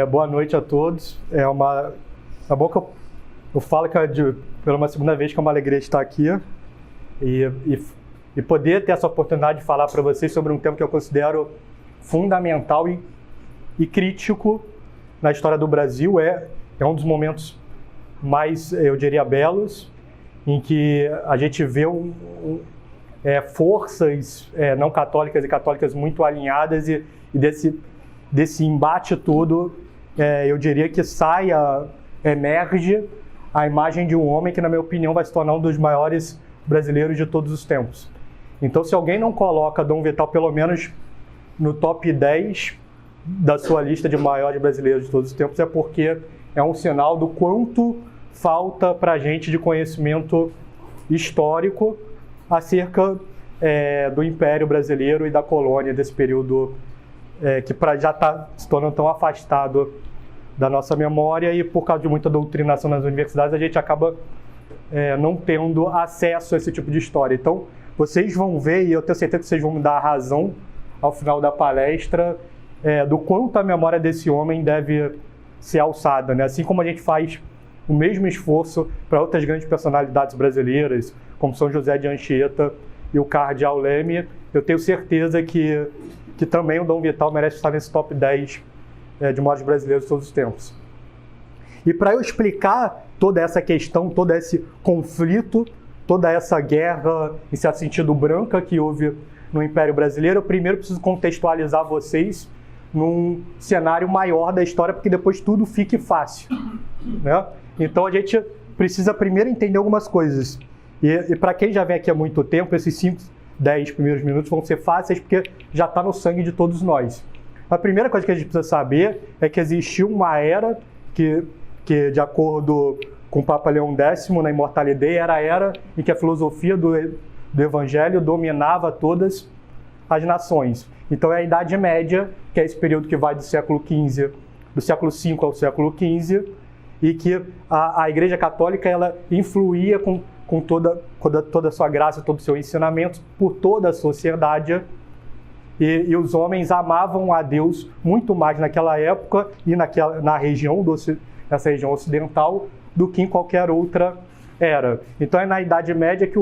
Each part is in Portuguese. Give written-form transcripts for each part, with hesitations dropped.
Boa noite a todos. É bom que eu falo que pela uma segunda vez que é uma alegria estar aqui e poder ter essa oportunidade de falar para vocês sobre um tema que eu considero fundamental e crítico na história do Brasil. É um dos momentos mais, eu diria, belos, em que a gente vê forças não católicas e católicas muito alinhadas e desse embate todo, eu diria que emerge a imagem de um homem que, na minha opinião, vai se tornar um dos maiores brasileiros de todos os tempos. Então, se alguém não coloca Dom Vital pelo menos no top 10 da sua lista de maiores brasileiros de todos os tempos, é porque é um sinal do quanto falta para a gente de conhecimento histórico acerca do Império Brasileiro e da colônia, desse período que já está se tornando tão afastado da nossa memória, e por causa de muita doutrinação nas universidades a gente acaba não tendo acesso a esse tipo de história. Então vocês vão ver, e eu tenho certeza que vocês vão me dar a razão ao final da palestra, do quanto a memória desse homem deve ser alçada, né? Assim como a gente faz o mesmo esforço para outras grandes personalidades brasileiras, como São José de Anchieta e o Cardeal Leme, eu tenho certeza que também o Dom Vital merece estar nesse top 10 de maiores brasileiros de todos os tempos. E para eu explicar toda essa questão, todo esse conflito, toda essa guerra, em certo sentido branca, que houve no Império Brasileiro, eu primeiro preciso contextualizar vocês num cenário maior da história, porque depois tudo fique fácil, né? Então a gente precisa primeiro entender algumas coisas. E para quem já vem aqui há muito tempo, esses 5, 10 primeiros minutos vão ser fáceis, porque já está no sangue de todos nós. A primeira coisa que a gente precisa saber é que existiu uma era que de acordo com o Papa Leão X, na Immortalidade Dei, era a era em que a filosofia do Evangelho dominava todas as nações. Então é a Idade Média, que é esse período que vai do século V ao século XV, e que a Igreja Católica ela influía com toda a sua graça, todo o seu ensinamento por toda a sociedade, e os homens amavam a Deus muito mais naquela época e na região nessa região ocidental do que em qualquer outra era. Então é na Idade Média que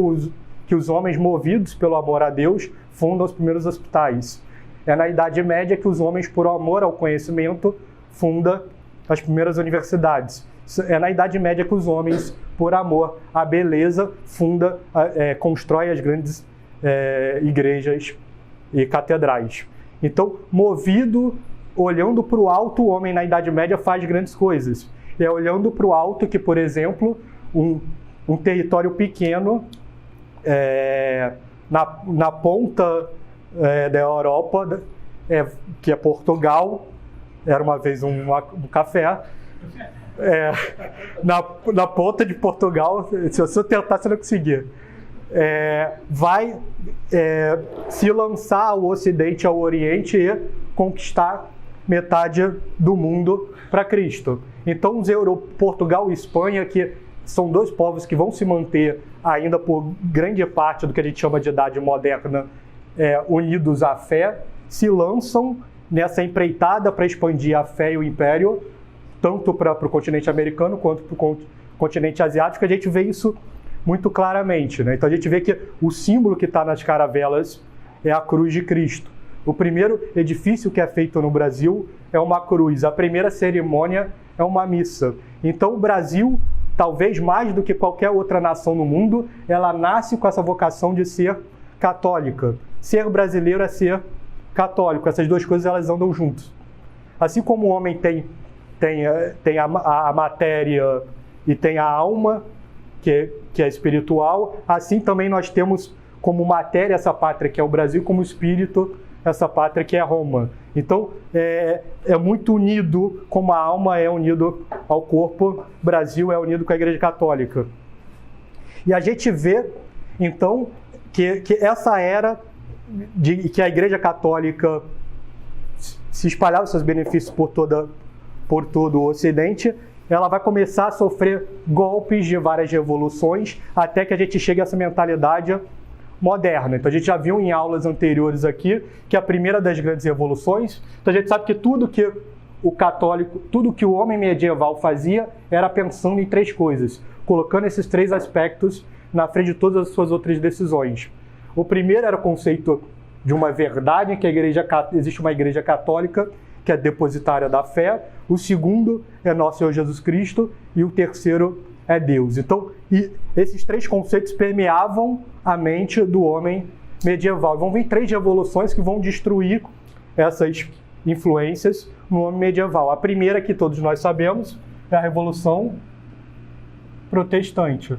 os homens, movidos pelo amor a Deus, fundam os primeiros hospitais. É na Idade Média que os homens, por amor ao conhecimento, fundam as primeiras universidades. É na Idade Média que os homens, por amor à beleza, constroem as grandes igrejas e catedrais. Então, olhando para o alto, o homem na Idade Média faz grandes coisas. É olhando para o alto que, por exemplo, um território pequeno na ponta da Europa, que é Portugal, era uma vez um café, na ponta de Portugal, se eu tentar, você não conseguir, vai se lançar ao Ocidente, ao Oriente e conquistar metade do mundo para Cristo. Então, Portugal e Espanha, que são dois povos que vão se manter ainda por grande parte do que a gente chama de Idade Moderna, unidos à fé, se lançam nessa empreitada para expandir a fé e o império, tanto para o continente americano quanto para o continente asiático. A gente vê isso muito claramente, né? Então a gente vê que o símbolo que está nas caravelas é a cruz de Cristo. O primeiro edifício que é feito no Brasil é uma cruz. A primeira cerimônia é uma missa. Então o Brasil, talvez mais do que qualquer outra nação no mundo, ela nasce com essa vocação de ser católica. Ser brasileiro é ser católico. Essas duas coisas elas andam juntas. Assim como o homem tem a matéria e tem a alma, que é espiritual, assim também nós temos como matéria essa pátria que é o Brasil, como espírito essa pátria que é Roma. Então é muito unido, como a alma é unido ao corpo, Brasil é unido com a Igreja Católica. E a gente vê então que essa era de que a Igreja Católica se espalhava seus benefícios por todo o Ocidente, ela vai começar a sofrer golpes de várias revoluções até que a gente chegue a essa mentalidade moderna. Então a gente já viu em aulas anteriores aqui que a primeira das grandes revoluções, então a gente sabe que tudo que o católico, tudo que o homem medieval fazia era pensando em 3 coisas, colocando esses 3 aspectos na frente de todas as suas outras decisões. O primeiro era o conceito de uma verdade, que existe uma igreja católica que é depositária da fé. O segundo é nosso Senhor Jesus Cristo. E o terceiro é Deus. Então, esses 3 conceitos permeavam a mente do homem medieval. Vão vir 3 revoluções que vão destruir essas influências no homem medieval. A primeira, que todos nós sabemos, é a Revolução Protestante.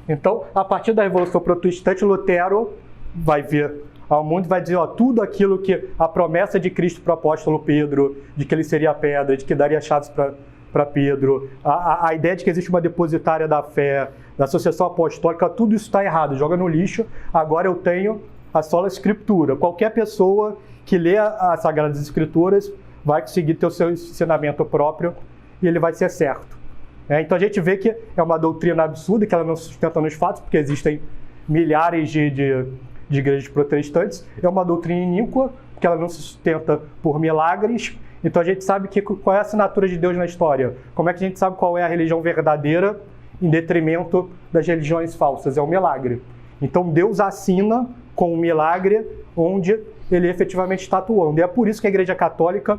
Então, a partir da Revolução Protestante, Lutero vai vir ao mundo e vai dizer, tudo aquilo que a promessa de Cristo para o apóstolo Pedro, de que ele seria a pedra, de que daria chaves para Pedro, a ideia de que existe uma depositária da fé, da associação apostólica, tudo isso está errado, joga no lixo. Agora eu tenho a sola escritura. Qualquer pessoa que lê as Sagradas Escrituras vai conseguir ter o seu ensinamento próprio e ele vai ser certo. Então a gente vê que é uma doutrina absurda, que ela não se sustenta nos fatos, porque existem milhares de igrejas protestantes. É uma doutrina iníqua, porque ela não se sustenta por milagres. Então a gente sabe qual é a assinatura de Deus na história. Como é que a gente sabe qual é a religião verdadeira em detrimento das religiões falsas? É o milagre. Então Deus assina com um milagre onde ele efetivamente está atuando. E é por isso que a Igreja Católica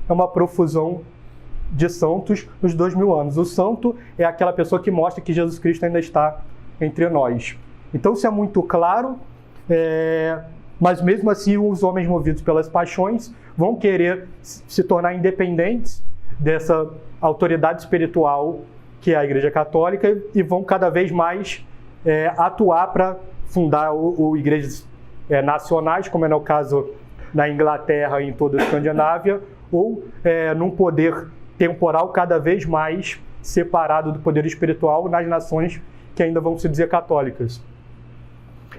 é uma profusão de santos nos 2000 anos. O santo é aquela pessoa que mostra que Jesus Cristo ainda está entre nós. Então isso é muito claro, mas mesmo assim os homens movidos pelas paixões vão querer se tornar independentes dessa autoridade espiritual que é a Igreja Católica e vão cada vez mais atuar para fundar igrejas nacionais, como é no caso na Inglaterra e em toda a Escandinávia, ou num poder temporal cada vez mais separado do poder espiritual nas nações que ainda vão se dizer católicas.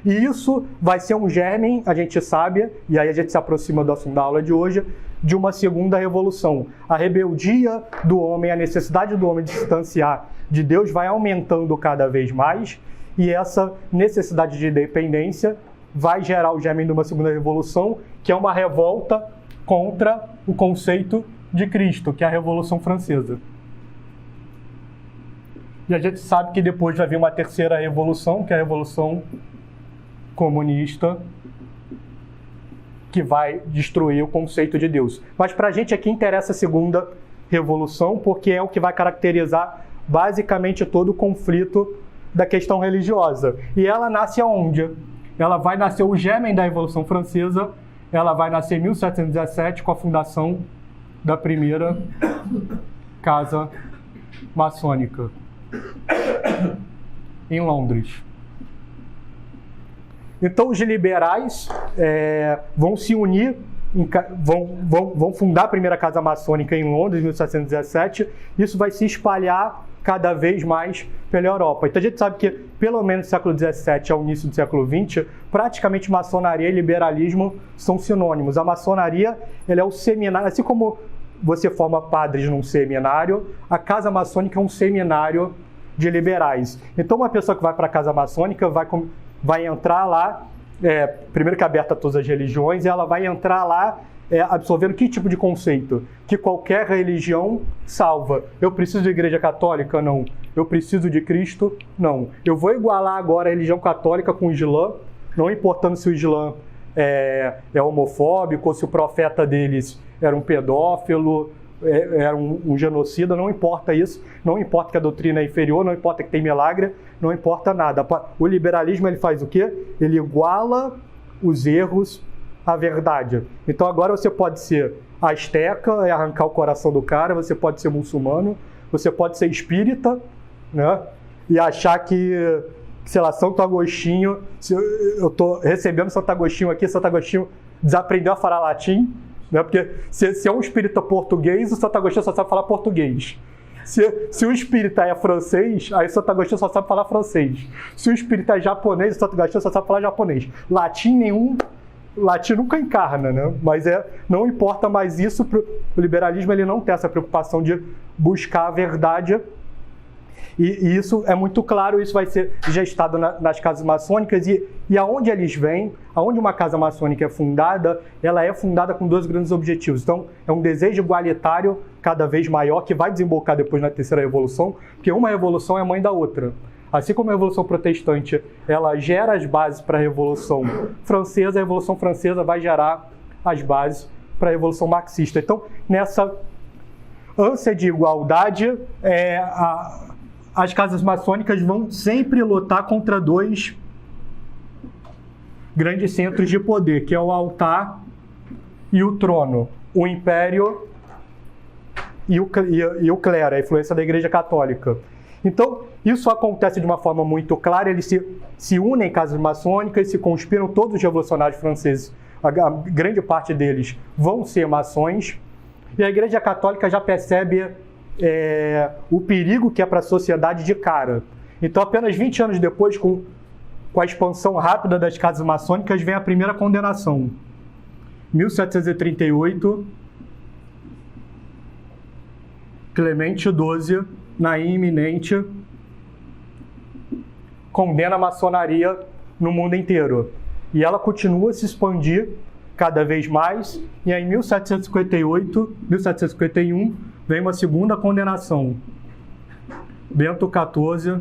E isso vai ser um germe, a gente sabe, e aí a gente se aproxima do assunto da aula de hoje, de uma segunda revolução. A rebeldia do homem, a necessidade do homem de se distanciar de Deus vai aumentando cada vez mais, e essa necessidade de independência vai gerar o germe de uma segunda revolução, que é uma revolta contra o conceito de Cristo, que é a Revolução Francesa. E a gente sabe que depois vai vir uma terceira revolução, que é a Revolução Comunista, que vai destruir o conceito de Deus. Mas para a gente aqui interessa a segunda revolução, porque é o que vai caracterizar basicamente todo o conflito da questão religiosa. E ela nasce aonde? Ela vai nascer, o germe da Revolução Francesa, ela vai nascer em 1717 com a fundação da primeira casa maçônica em Londres. Então os liberais vão se unir, vão fundar a primeira casa maçônica em Londres em 1717. Isso vai se espalhar cada vez mais pela Europa. Então a gente sabe que pelo menos do século XVII ao início do século XX, praticamente maçonaria e liberalismo são sinônimos. A maçonaria ela é o seminário, assim como você forma padres num seminário, a casa maçônica é um seminário de liberais. Então uma pessoa que vai para a casa maçônica vai entrar lá, primeiro que é aberta a todas as religiões, e ela vai entrar lá absorvendo que tipo de conceito? Que qualquer religião salva. Eu preciso de igreja católica? Não. Eu preciso de Cristo? Não. Eu vou igualar agora a religião católica com o Islã, não importando se o Islã é homofóbico, ou se o profeta deles era um pedófilo, era um genocida, não importa isso, não importa que a doutrina é inferior, não importa que tem milagre, não importa nada. O liberalismo ele faz o quê? Ele iguala os erros à verdade. Então agora você pode ser asteca, arrancar o coração do cara, você pode ser muçulmano, você pode ser espírita, né? E achar que, sei lá, Santo Agostinho, se eu estou recebendo Santo Agostinho aqui, Santo Agostinho desaprendeu a falar latim, né? Porque se é um espírita português, o Santo Agostinho só sabe falar português. Se o espírita é francês, aí o Santo Agostinho só sabe falar francês. Se o espírita é japonês, o Santo Agostinho só sabe falar japonês. Latim nunca encarna, né? Mas não importa mais isso, o liberalismo ele não tem essa preocupação de buscar a verdade. E isso é muito claro, isso vai ser gestado nas casas maçônicas e aonde eles vêm, aonde uma casa maçônica é fundada, ela é fundada com dois grandes objetivos. Então, é um desejo igualitário cada vez maior que vai desembocar depois na terceira revolução, porque uma revolução é mãe da outra. Assim como a Revolução Protestante, ela gera as bases para a Revolução Francesa, a Revolução Francesa vai gerar as bases para a Revolução Marxista. Então, nessa ânsia de igualdade, as casas maçônicas vão sempre lutar contra dois grandes centros de poder, que é o altar e o trono, o império e o clero, a influência da Igreja Católica. Então, isso acontece de uma forma muito clara, eles se unem em casas maçônicas, se conspiram, todos os revolucionários franceses, a grande parte deles vão ser maçons, e a Igreja Católica já percebe o perigo que é para a sociedade de cara. Então, apenas 20 anos depois, com a expansão rápida das casas maçônicas, vem a primeira condenação. 1738, Clemente XII, na iminente, condena a maçonaria no mundo inteiro. E ela continua a se expandir cada vez mais, e aí em 1751, vem uma segunda condenação. Bento XIV,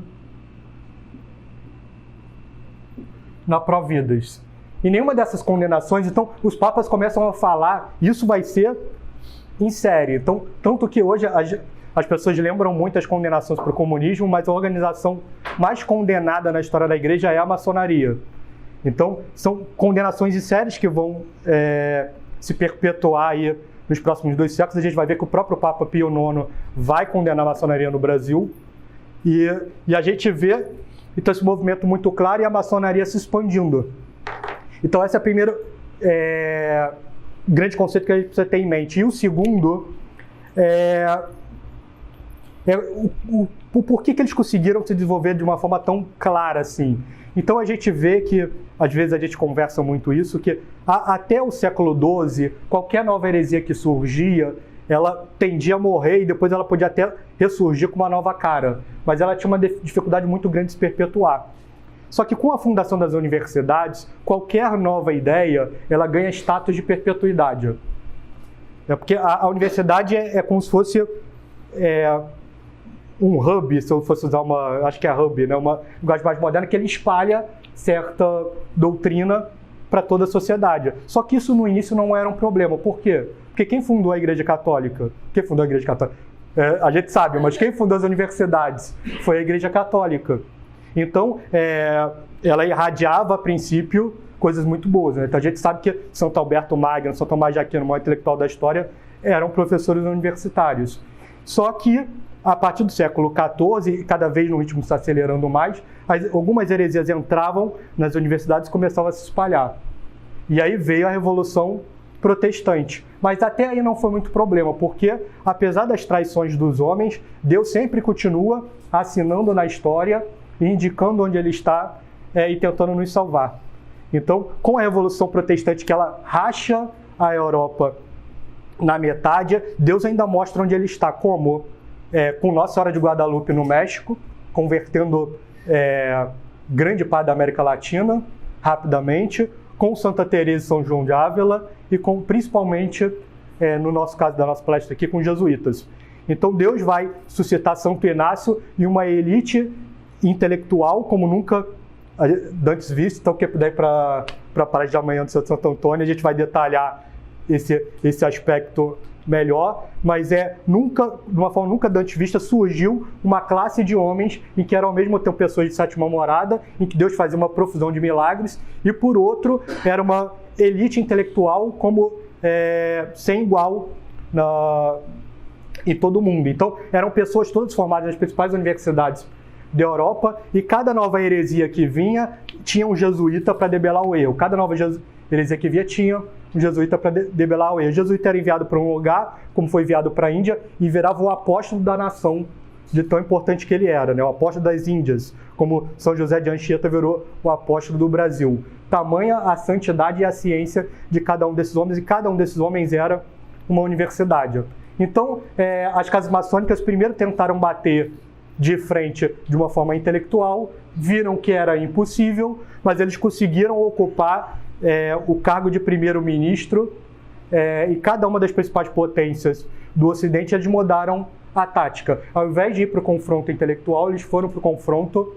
na Providas. E nenhuma dessas condenações, então, os papas começam a falar, isso vai ser em série. Então, tanto que hoje as pessoas lembram muito as condenações para o comunismo, mas a organização mais condenada na história da igreja é a maçonaria. Então, são condenações em séries que vão se perpetuar aí nos próximos 2 séculos. A gente vai ver que o próprio Papa Pio IX vai condenar a maçonaria no Brasil. E a gente vê então, esse movimento muito claro e a maçonaria se expandindo. Então, esse é o primeiro grande conceito que a gente precisa ter em mente. E o segundo o porquê que eles conseguiram se desenvolver de uma forma tão clara assim. Então a gente vê que, às vezes a gente conversa muito isso, que até o século XII, qualquer nova heresia que surgia, ela tendia a morrer e depois ela podia até ressurgir com uma nova cara. Mas ela tinha uma dificuldade muito grande de se perpetuar. Só que com a fundação das universidades, qualquer nova ideia, ela ganha status de perpetuidade. Porque a universidade é como se fosse um hub, se eu fosse usar acho que é hub, né? Uma linguagem mais moderna, que ele espalha certa doutrina para toda a sociedade. Só que isso no início não era um problema. Por quê? Porque quem fundou a Igreja Católica? Quem fundou a Igreja Católica? A gente sabe, mas quem fundou as universidades? Foi a Igreja Católica. Então, ela irradiava, a princípio, coisas muito boas. Né? Então, a gente sabe que Santo Alberto Magno, São Tomás de Aquino, o maior intelectual da história, eram professores universitários. Só que, a partir do século XIV, cada vez no ritmo se acelerando mais, algumas heresias entravam nas universidades e começavam a se espalhar. E aí veio a Revolução Protestante. Mas até aí não foi muito problema, porque, apesar das traições dos homens, Deus sempre continua assinando na história, indicando onde Ele está e tentando nos salvar. Então, com a Revolução Protestante, que ela racha a Europa na metade, Deus ainda mostra onde Ele está, como com Nossa Senhora de Guadalupe no México, convertendo grande parte da América Latina rapidamente, com Santa Teresa e São João de Ávila e principalmente, no nosso caso da nossa palestra aqui, com jesuítas. Então Deus vai suscitar Santo Inácio e uma elite intelectual como nunca antes visto. Então, quem puder ir para a palestra de amanhã do Santo Antônio, a gente vai detalhar esse aspecto melhor, mas de uma forma nunca antes vista, surgiu uma classe de homens em que eram ao mesmo tempo pessoas de sétima morada, em que Deus fazia uma profusão de milagres, e por outro, era uma elite intelectual sem igual em todo o mundo. Então, eram pessoas todas formadas nas principais universidades da Europa, e cada nova heresia que vinha tinha um jesuíta para debelar o erro. Cada nova heresia que vinha tinha um jesuíta para debelar o erro. O jesuíta era enviado para um lugar, como foi enviado para a Índia, e virava o apóstolo da nação, de tão importante que ele era, né? O apóstolo das Índias, como São José de Anchieta virou o apóstolo do Brasil. Tamanha a santidade e a ciência de cada um desses homens, e cada um desses homens era uma universidade. Então, as casas maçônicas primeiro tentaram bater de frente de uma forma intelectual, viram que era impossível, mas eles conseguiram ocupar o cargo de primeiro-ministro, e cada uma das principais potências do Ocidente, eles mudaram a tática. Ao invés de ir para o confronto intelectual, eles foram para o confronto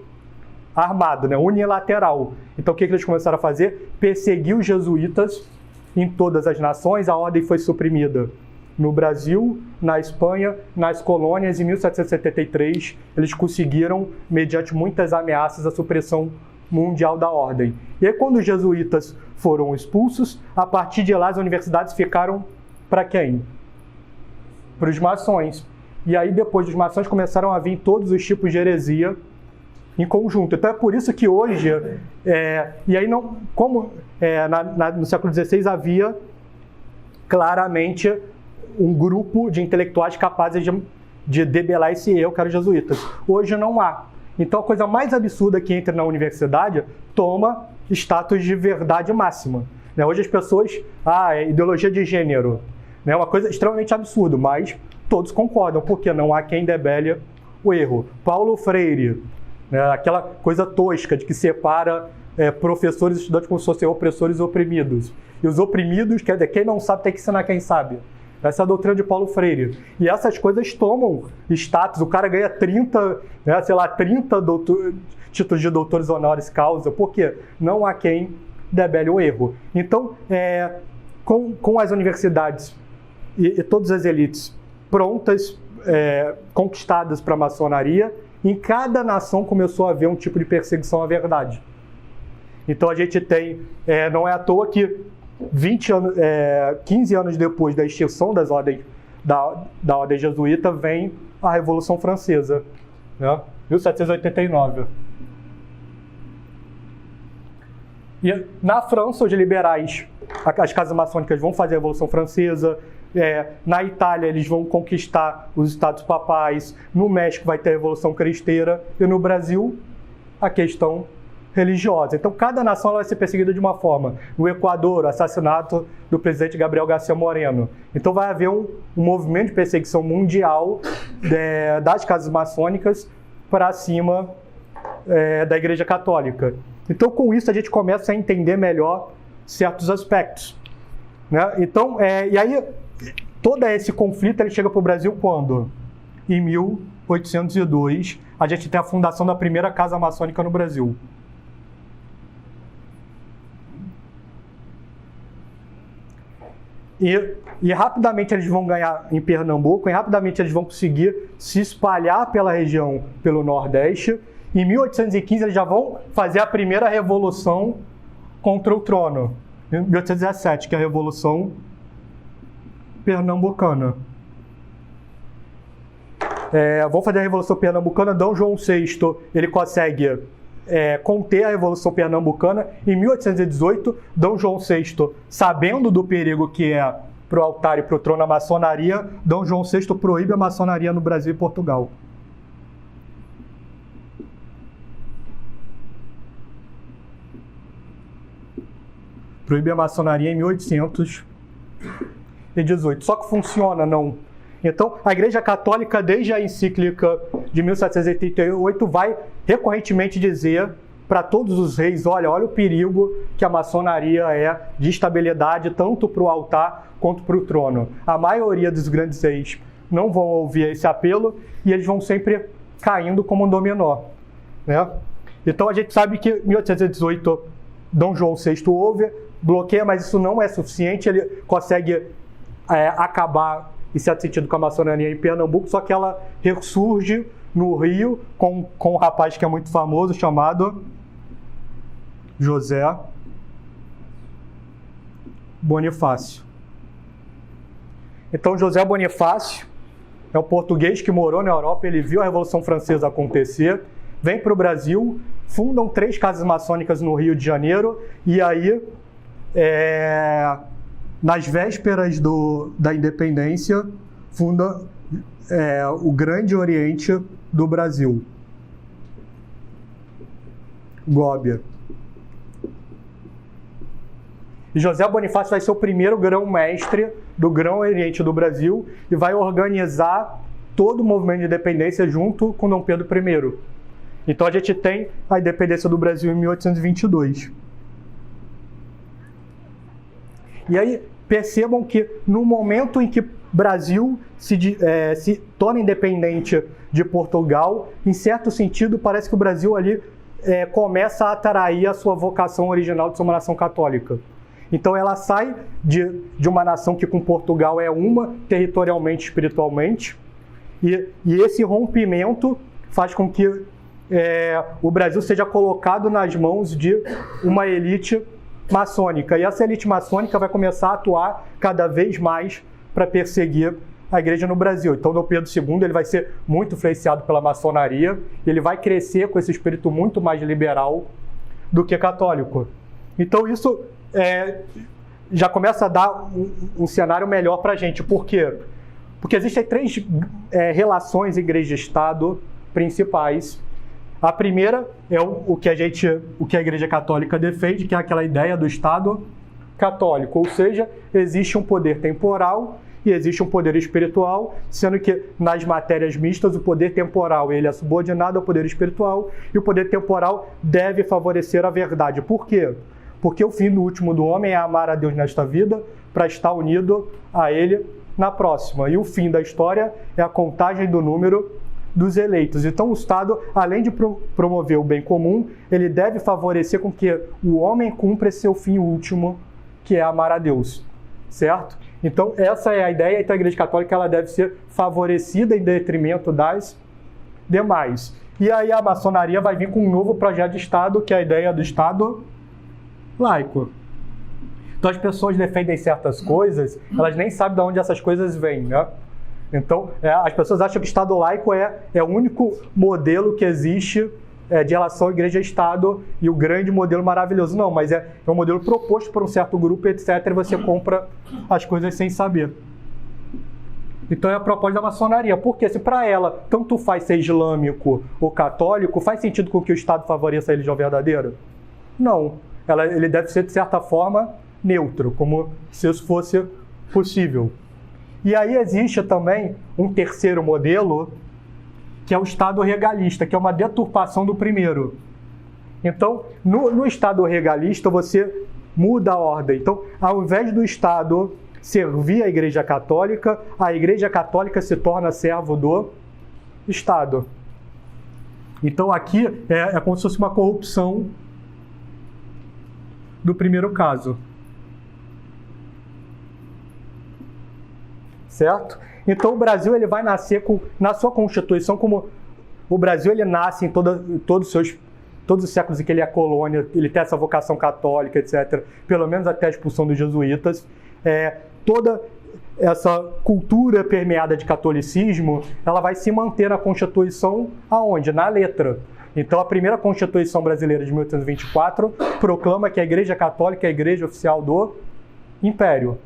armado, né, unilateral. Então o que eles começaram a fazer? Perseguir os jesuítas em todas as nações. A ordem foi suprimida no Brasil, na Espanha, nas colônias. Em 1773, eles conseguiram, mediante muitas ameaças, a supressão mundial da ordem. E aí, quando os jesuítas foram expulsos, a partir de lá as universidades ficaram para quem? Para os maçons. E aí, depois dos maçons, começaram a vir todos os tipos de heresia em conjunto. Então é por isso que hoje, e aí não, como no século XVI havia claramente um grupo de intelectuais capazes de debelar esse erro, que eram os jesuítas. Hoje não há. Então a coisa mais absurda que entra na universidade toma status de verdade máxima. Hoje as pessoas, ideologia de gênero, é uma coisa extremamente absurda, mas todos concordam, porque não há quem debele o erro. Paulo Freire, aquela coisa tosca de que separa professores e estudantes como se fossem opressores e oprimidos. E os oprimidos, quer dizer, quem não sabe tem que ensinar quem sabe. Essa é a doutrina de Paulo Freire. E essas coisas tomam status. O cara ganha 30 títulos de doutores honoris causa, porque não há quem debele o erro. Então, com as universidades e todas as elites prontas, conquistadas para a maçonaria, em cada nação começou a haver um tipo de perseguição à verdade. Então a gente tem, não é à toa que 15 anos depois da extinção das ordens, da ordem jesuíta, vem a Revolução Francesa, 1789. E na França, os liberais, as casas maçônicas vão fazer a Revolução Francesa. Na Itália, eles vão conquistar os estados papais. No México, vai ter a Revolução Cristeira. E no Brasil, a questão religiosa. Então, cada nação vai ser perseguida de uma forma. No Equador, o assassinato do presidente Gabriel García Moreno. Então, vai haver um movimento de perseguição mundial das casas maçônicas para cima da Igreja Católica. Então, com isso, a gente começa a entender melhor certos aspectos. Então, e aí, todo esse conflito ele chega para o Brasil quando? Em 1802, a gente tem a fundação da primeira casa maçônica no Brasil. E rapidamente eles vão ganhar em Pernambuco, e rapidamente eles vão conseguir se espalhar pela região, pelo Nordeste. Em 1815 eles já vão fazer a primeira revolução contra o trono. Em 1817, que é a Revolução Pernambucana. Vão fazer a Revolução Pernambucana. D. João VI ele consegue conter a Revolução Pernambucana. Em 1818, D. João VI, sabendo do perigo que é para o altar e para o trono a maçonaria, D. João VI proíbe a maçonaria no Brasil e Portugal. Proíbe a maçonaria em 1818. Só que funciona, não? Então, a Igreja Católica, desde a encíclica de 1788, vai recorrentemente dizer para todos os reis, olha o perigo que a maçonaria é de instabilidade tanto para o altar quanto para o trono. A maioria dos grandes reis não vão ouvir esse apelo e eles vão sempre caindo como um dominó. Então, a gente sabe que em 1818, D. João VI ouve, bloqueia, mas isso não é suficiente. Ele consegue acabar, em certo sentido, com a maçonaria em Pernambuco, só que ela ressurge no Rio com um rapaz que é muito famoso, chamado José Bonifácio. Então, José Bonifácio é um português que morou na Europa, ele viu a Revolução Francesa acontecer, vem para o Brasil, fundam 3 casas maçônicas no Rio de Janeiro, e aí, nas vésperas da independência, funda o Grande Oriente do Brasil, Góbia. E José Bonifácio vai ser o primeiro grão-mestre do Grão Oriente do Brasil e vai organizar todo o movimento de independência junto com Dom Pedro I. Então a gente tem a independência do Brasil em 1822. E aí percebam que no momento em que o Brasil se torna independente de Portugal, em certo sentido parece que o Brasil ali começa a atrair a sua vocação original de ser uma nação católica. Então ela sai de uma nação que com Portugal é uma territorialmente, espiritualmente, e esse rompimento faz com que o Brasil seja colocado nas mãos de uma elite maçônica. E essa elite maçônica vai começar a atuar cada vez mais para perseguir a igreja no Brasil. Então, Dom Pedro II ele vai ser muito influenciado pela maçonaria, ele vai crescer com esse espírito muito mais liberal do que católico. Então, isso já começa a dar um cenário melhor para a gente. Por quê? Porque existem três relações igreja-estado principais. A primeira é o que a Igreja Católica defende, que é aquela ideia do Estado católico, ou seja, existe um poder temporal e existe um poder espiritual, sendo que nas matérias mistas o poder temporal ele é subordinado ao poder espiritual e o poder temporal deve favorecer a verdade. Por quê? Porque o fim do último do homem é amar a Deus nesta vida para estar unido a Ele na próxima. E o fim da história é a contagem do número dos eleitos. Então o Estado, além de promover o bem comum, ele deve favorecer com que o homem cumpra esse seu fim último, que é amar a Deus, certo? Então essa é a ideia. Então a Igreja Católica ela deve ser favorecida em detrimento das demais. E aí a maçonaria vai vir com um novo projeto de Estado, que é a ideia do Estado laico. Então as pessoas defendem certas coisas, elas nem sabem de onde essas coisas vêm, né? Então, as pessoas acham que o Estado laico é o único modelo que existe de relação à igreja-estado e o grande modelo maravilhoso. Não, mas é um modelo proposto por um certo grupo, etc. E você compra as coisas sem saber. Então é a proposta da maçonaria. Porque se para ela tanto faz ser islâmico ou católico, faz sentido com que o Estado favoreça a religião verdadeira? Não. Ele deve ser, de certa forma, neutro, como se isso fosse possível. E aí existe também um terceiro modelo, que é o Estado regalista, que é uma deturpação do primeiro. Então, no Estado regalista, você muda a ordem. Então, ao invés do Estado servir a Igreja Católica se torna servo do Estado. Então, aqui é como se fosse uma corrupção do primeiro caso. Certo? Então o Brasil ele vai nascer na sua Constituição, como o Brasil ele nasce em todos os séculos em que ele é colônia, ele tem essa vocação católica, etc., pelo menos até a expulsão dos jesuítas. Toda essa cultura permeada de catolicismo, ela vai se manter na Constituição aonde? Na letra. Então a primeira Constituição brasileira de 1824 proclama que a Igreja Católica é a igreja oficial do Império,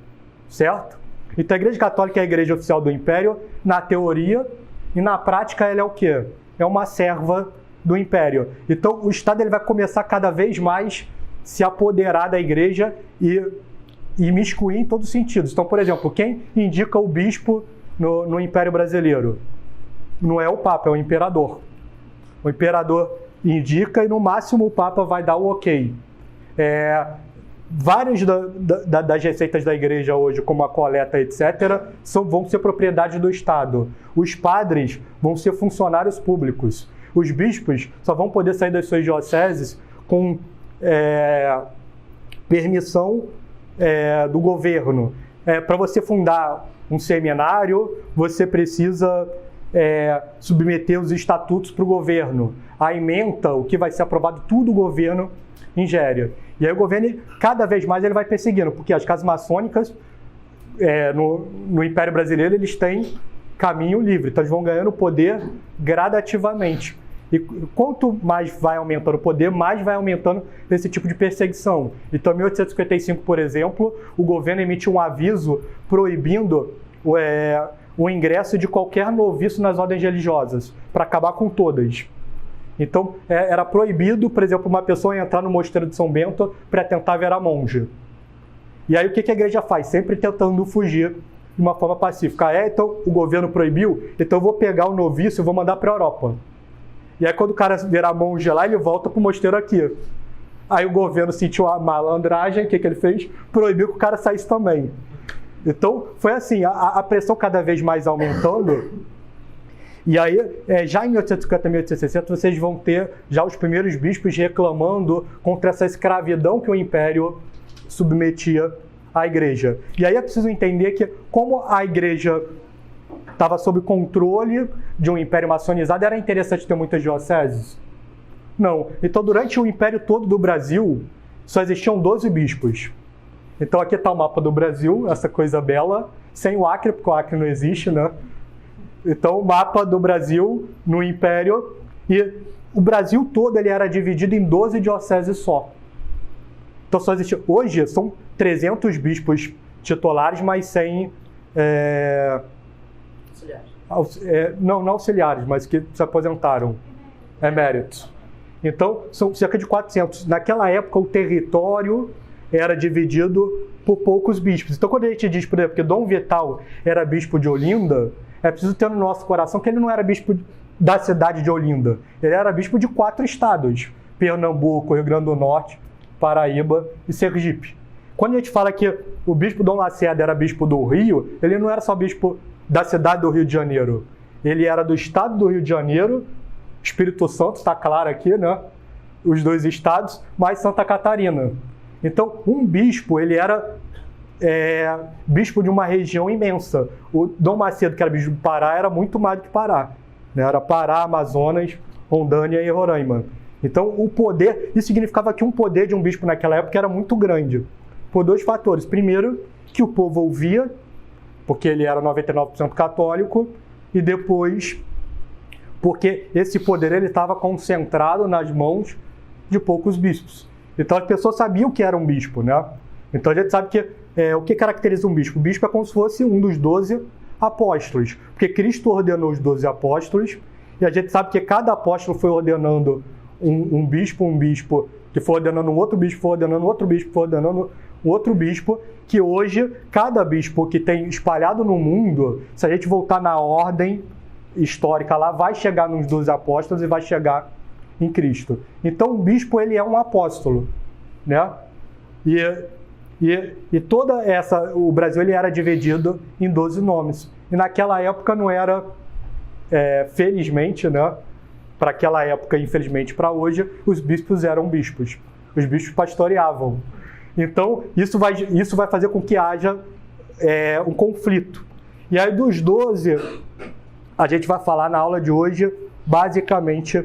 certo? Então a Igreja Católica é a igreja oficial do Império, na teoria, e na prática ela é o quê? É uma serva do Império. Então o Estado ele vai começar cada vez mais se apoderar da igreja e imiscuir em todos os sentidos. Então, por exemplo, quem indica o bispo no Império Brasileiro? Não é o Papa, é o imperador. O imperador indica e no máximo o Papa vai dar o ok. Várias das receitas da igreja hoje, como a coleta, etc., vão ser propriedade do Estado. Os padres vão ser funcionários públicos. Os bispos só vão poder sair das suas dioceses com permissão do governo. Para você fundar um seminário, você precisa submeter os estatutos para o governo. A ementa, o que vai ser aprovado, tudo o governo ingere. E aí o governo, cada vez mais, ele vai perseguindo, porque as casas maçônicas no Império Brasileiro, eles têm caminho livre, então eles vão ganhando poder gradativamente. E quanto mais vai aumentando o poder, mais vai aumentando esse tipo de perseguição. Então, em 1855, por exemplo, o governo emite um aviso proibindo o ingresso de qualquer noviço nas ordens religiosas, para acabar com todas. Então, era proibido, por exemplo, uma pessoa entrar no mosteiro de São Bento para tentar virar monge. E aí, o que a igreja faz? Sempre tentando fugir de uma forma pacífica. Então o governo proibiu, então eu vou pegar o noviço e vou mandar para a Europa. E aí quando o cara virar monge lá, ele volta para o mosteiro aqui. Aí o governo sentiu a malandragem, o que ele fez? Proibiu que o cara saísse também. Então foi assim, a pressão cada vez mais aumentando. E aí, já em 1850 e 1860, vocês vão ter já os primeiros bispos reclamando contra essa escravidão que o Império submetia à Igreja. E aí é preciso entender que, como a Igreja estava sob controle de um Império maçonizado, era interessante ter muitas dioceses? Não. Então, durante o Império todo do Brasil, só existiam 12 bispos. Então, aqui está o mapa do Brasil, essa coisa bela, sem o Acre, porque o Acre não existe, né? Então, o mapa do Brasil no Império, e o Brasil todo ele era dividido em 12 dioceses só. Então, só existe... Hoje, são 300 bispos titulares, mas sem... Auxiliares. Não auxiliares, mas que se aposentaram. Eméritos. Então, são cerca de 400. Naquela época, o território era dividido por poucos bispos. Então, quando a gente diz, por exemplo, que Dom Vital era bispo de Olinda, é preciso ter no nosso coração que ele não era bispo da cidade de Olinda. Ele era bispo de 4 estados. Pernambuco, Rio Grande do Norte, Paraíba e Sergipe. Quando a gente fala que o bispo Dom Lacerda era bispo do Rio, ele não era só bispo da cidade do Rio de Janeiro. Ele era do estado do Rio de Janeiro, Espírito Santo, está claro aqui, né? Os 2 estados, mais Santa Catarina. Então, um bispo, ele era bispo de uma região imensa. O Dom Macedo, que era bispo do Pará, era muito mais do que Pará. Né? Era Pará, Amazonas, Rondônia e Roraima. Então, o poder, isso significava que um poder de um bispo naquela época era muito grande. Por 2 fatores. Primeiro, que o povo ouvia, porque ele era 99% católico, e depois, porque esse poder ele estava concentrado nas mãos de poucos bispos. Então, as pessoas sabiam que era um bispo, né? Então, a gente sabe que o que caracteriza um bispo? O bispo é como se fosse um dos 12 apóstolos, porque Cristo ordenou os 12 apóstolos, e a gente sabe que cada apóstolo foi ordenando um bispo, que foi ordenando um outro bispo, foi ordenando outro bispo, foi ordenando outro bispo, que hoje, cada bispo que tem espalhado no mundo, se a gente voltar na ordem histórica lá, vai chegar nos 12 apóstolos e vai chegar em Cristo. Então, o bispo, ele é um apóstolo, né? E toda essa... O Brasil, ele era dividido em 12 nomes. E naquela época não era, felizmente, né? Para aquela época, infelizmente para hoje, os bispos eram bispos. Os bispos pastoreavam. Então, isso vai fazer com que haja um conflito. E aí, dos 12, a gente vai falar na aula de hoje, basicamente,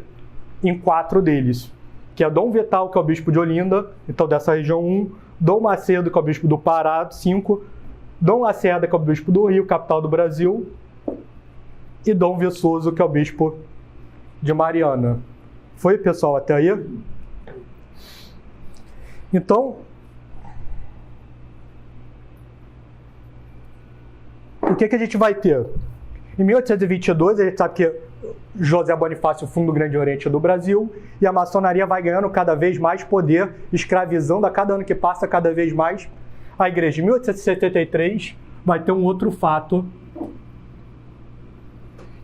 em 4 deles. Que é Dom Vital, que é o bispo de Olinda, então dessa região 1. Dom Macedo, que é o bispo do Pará, 5. Dom Lacerda, que é o bispo do Rio, capital do Brasil. E Dom Viçoso, que é o bispo de Mariana. Foi, pessoal, até aí? Então, o que a gente vai ter? Em 1822, a gente sabe que José Bonifácio funda o Grande Oriente do Brasil e a maçonaria vai ganhando cada vez mais poder, escravizando a cada ano que passa cada vez mais a igreja. Em 1873, vai ter um outro fato,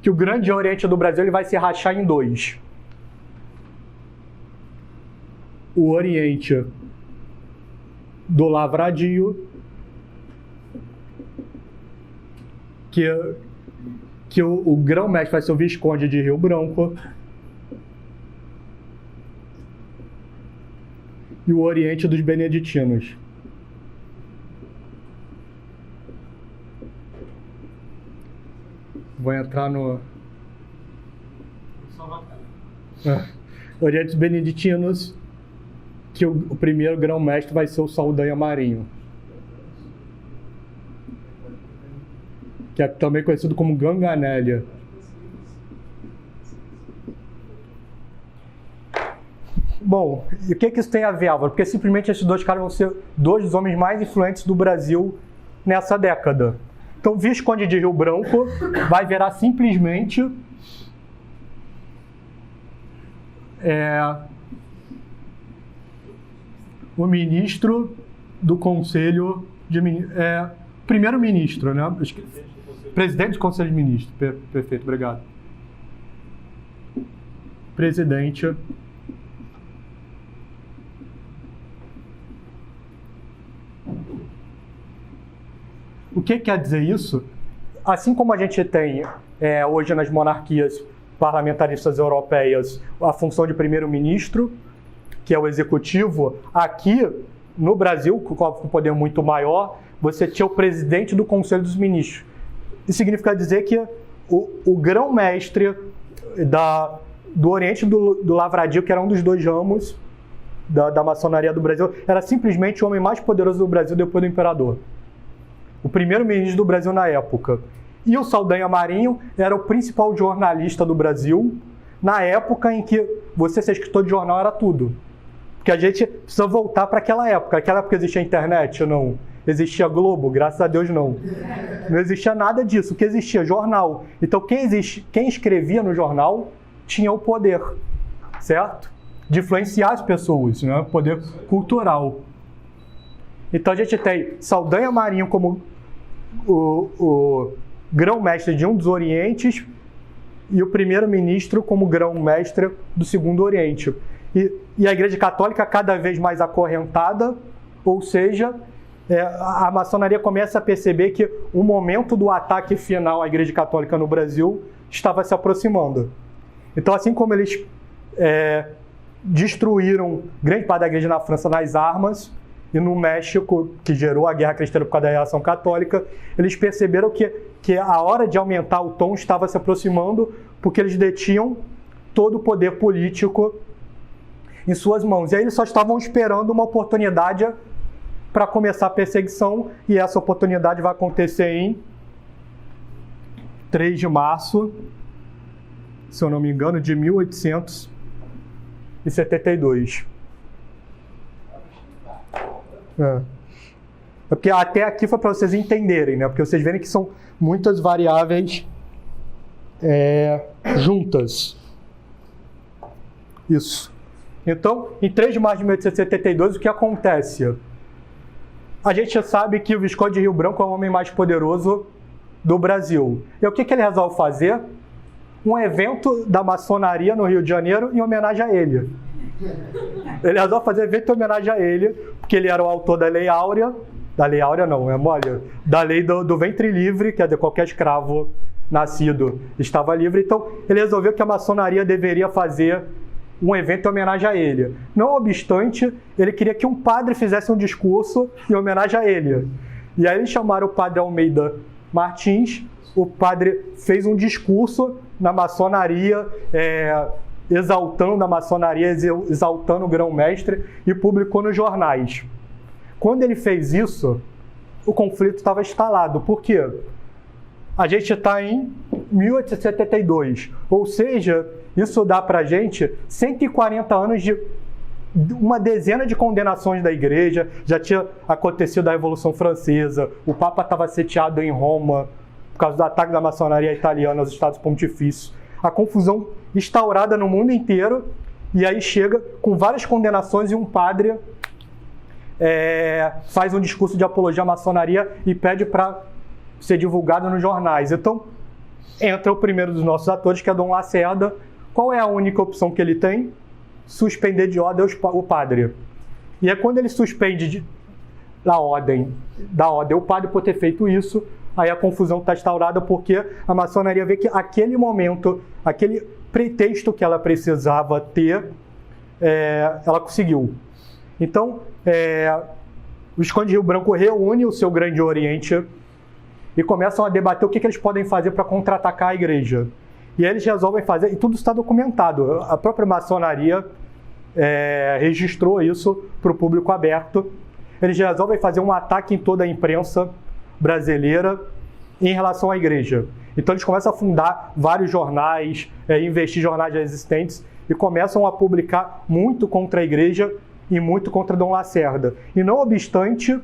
que o Grande Oriente do Brasil ele vai se rachar em 2. O Oriente do Lavradio, que o grão-mestre vai ser o Visconde de Rio Branco, e o Oriente dos Beneditinos. Vou entrar no... Oriente dos Beneditinos, que o primeiro grão-mestre vai ser o Saldanha Marinho, que é também conhecido como Ganganélia. Bom, e o que isso tem a ver, Álvaro? Porque simplesmente esses 2 caras vão ser 2 dos homens mais influentes do Brasil nessa década. Então, Visconde de Rio Branco vai virar simplesmente o ministro do Conselho de primeiro-ministro, né? Presidente do Conselho de Ministros. Perfeito, obrigado. Presidente o que quer dizer isso? Assim como a gente tem hoje nas monarquias parlamentaristas europeias a função de primeiro-ministro, que é o executivo, aqui no Brasil, com um poder muito maior, você tinha o presidente do Conselho dos Ministros. Isso significa dizer que o grão-mestre do Oriente do Lavradio, que era um dos dois ramos da maçonaria do Brasil, era simplesmente o homem mais poderoso do Brasil depois do imperador. O primeiro-ministro do Brasil na época. E o Saldanha Marinho era o principal jornalista do Brasil, na época em que você ser escritor de jornal era tudo. Porque a gente precisa voltar para aquela época. Naquela época existia internet? Não. Existia Globo? Graças a Deus não. Não existia nada disso. O que existia? Jornal. Então quem escrevia no jornal tinha o poder, certo? De influenciar as pessoas, né? Poder cultural. Então a gente tem Saldanha Marinho como o grão-mestre de um dos Orientes e o primeiro-ministro como grão-mestre do Segundo Oriente. E a Igreja Católica cada vez mais acorrentada, ou seja, a maçonaria começa a perceber que o momento do ataque final à Igreja Católica no Brasil estava se aproximando. Então, assim como eles destruíram grande parte da igreja na França nas armas, e no México, que gerou a guerra cristã por causa da reação católica, eles perceberam que a hora de aumentar o tom estava se aproximando, porque eles detinham todo o poder político em suas mãos. E aí eles só estavam esperando uma oportunidade para começar a perseguição, e essa oportunidade vai acontecer em 3 de março, se eu não me engano, de 1872. Porque até aqui foi para vocês entenderem, né? Porque vocês verem que são muitas variáveis juntas. Isso. Então, em 3 de março de 1872, o que acontece? A gente sabe que o Visconde de Rio Branco é o homem mais poderoso do Brasil. E o que ele resolve fazer? Um evento da maçonaria no Rio de Janeiro em homenagem a ele. Ele resolve fazer evento em homenagem a ele, porque ele era o autor da Lei Áurea. Da Lei Áurea não, mole. Da lei do ventre livre, quer dizer, qualquer escravo nascido estava livre. Então, ele resolveu que a maçonaria deveria fazer um evento em homenagem a ele. Não obstante, ele queria que um padre fizesse um discurso em homenagem a ele. E aí eles chamaram o padre Almeida Martins. O padre fez um discurso na maçonaria, exaltando a maçonaria, exaltando o grão-mestre, e publicou nos jornais. Quando ele fez isso, o conflito estava instalado. Por quê? A gente está em 1872, ou seja, isso dá para a gente 140 anos de uma dezena de condenações da igreja. Já tinha acontecido a Revolução Francesa, o Papa estava sitiado em Roma por causa do ataque da maçonaria italiana aos Estados Pontifícios. A confusão instaurada no mundo inteiro, e aí chega com várias condenações, e um padre faz um discurso de apologia à maçonaria e pede para ser divulgado nos jornais. Então, entra o primeiro dos nossos atores, que é Dom Lacerda. Qual é a única opção que ele tem? Suspender de ordem o padre. E é quando ele suspende da ordem o padre por ter feito isso, aí a confusão está instaurada, porque a maçonaria vê que aquele momento, aquele pretexto que ela precisava ter, ela conseguiu. Então, o Visconde de Rio Branco reúne o seu Grande Oriente e começam a debater o que eles podem fazer para contra-atacar a igreja. E aí eles resolvem fazer, e tudo está documentado. A própria maçonaria registrou isso para o público aberto. Eles resolvem fazer um ataque em toda a imprensa brasileira em relação à igreja. Então eles começam a fundar vários jornais, investir em jornais já existentes, e começam a publicar muito contra a igreja e muito contra Dom Lacerda. E não obstante,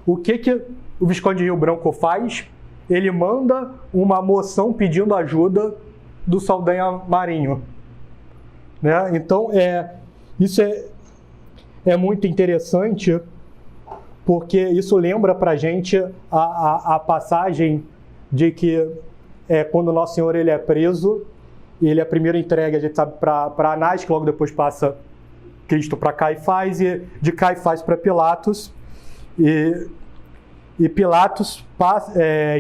o que o Visconde de Rio Branco faz? Ele manda uma moção pedindo ajuda do Saldanha Marinho. Né? Então, isso é muito interessante, porque isso lembra para a gente a passagem de que quando o Nosso Senhor ele é preso, ele é primeiro entregue, a gente sabe, para Anás, que logo depois passa Cristo para Caifás, e de Caifás para Pilatos, e Pilatos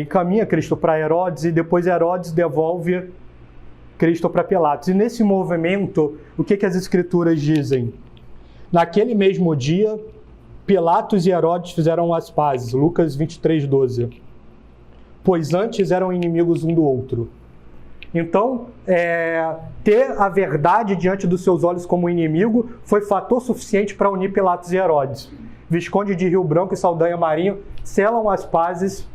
encaminha Cristo para Herodes, e depois Herodes devolve Cristo para Pilatos. E nesse movimento, o que as Escrituras dizem? Naquele mesmo dia, Pilatos e Herodes fizeram as pazes, Lucas 23:12. Pois antes eram inimigos um do outro. Então, ter a verdade diante dos seus olhos como inimigo foi fator suficiente para unir Pilatos e Herodes. Visconde de Rio Branco e Saldanha Marinho selam as pazes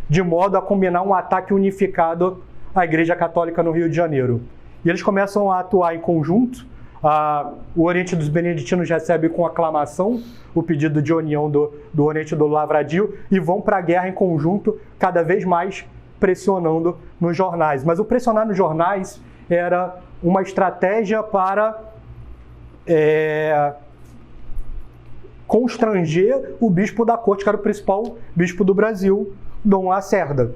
de modo a combinar um ataque unificado à Igreja Católica no Rio de Janeiro. E eles começam a atuar em conjunto. O Oriente dos Beneditinos recebe com aclamação o pedido de união do Oriente do Lavradio e vão para a guerra em conjunto, cada vez mais pressionando nos jornais. Mas o pressionar nos jornais era uma estratégia para constranger o bispo da corte, que era o principal bispo do Brasil, Dom Lacerda,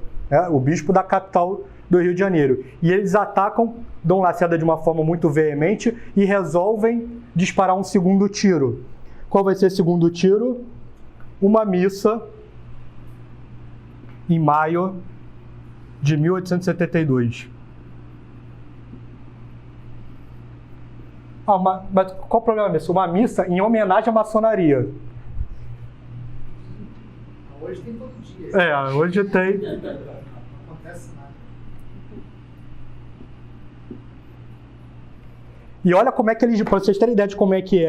o bispo da capital do Rio de Janeiro. E eles atacam Dom Lacerda de uma forma muito veemente e resolvem disparar um segundo tiro. Qual vai ser o segundo tiro? Uma missa em maio de 1872. Mas qual o problema disso? Uma missa em homenagem à maçonaria. Hoje tem todo dia. Hoje tem. Não acontece nada. E olha como é que eles, para vocês terem ideia de como é que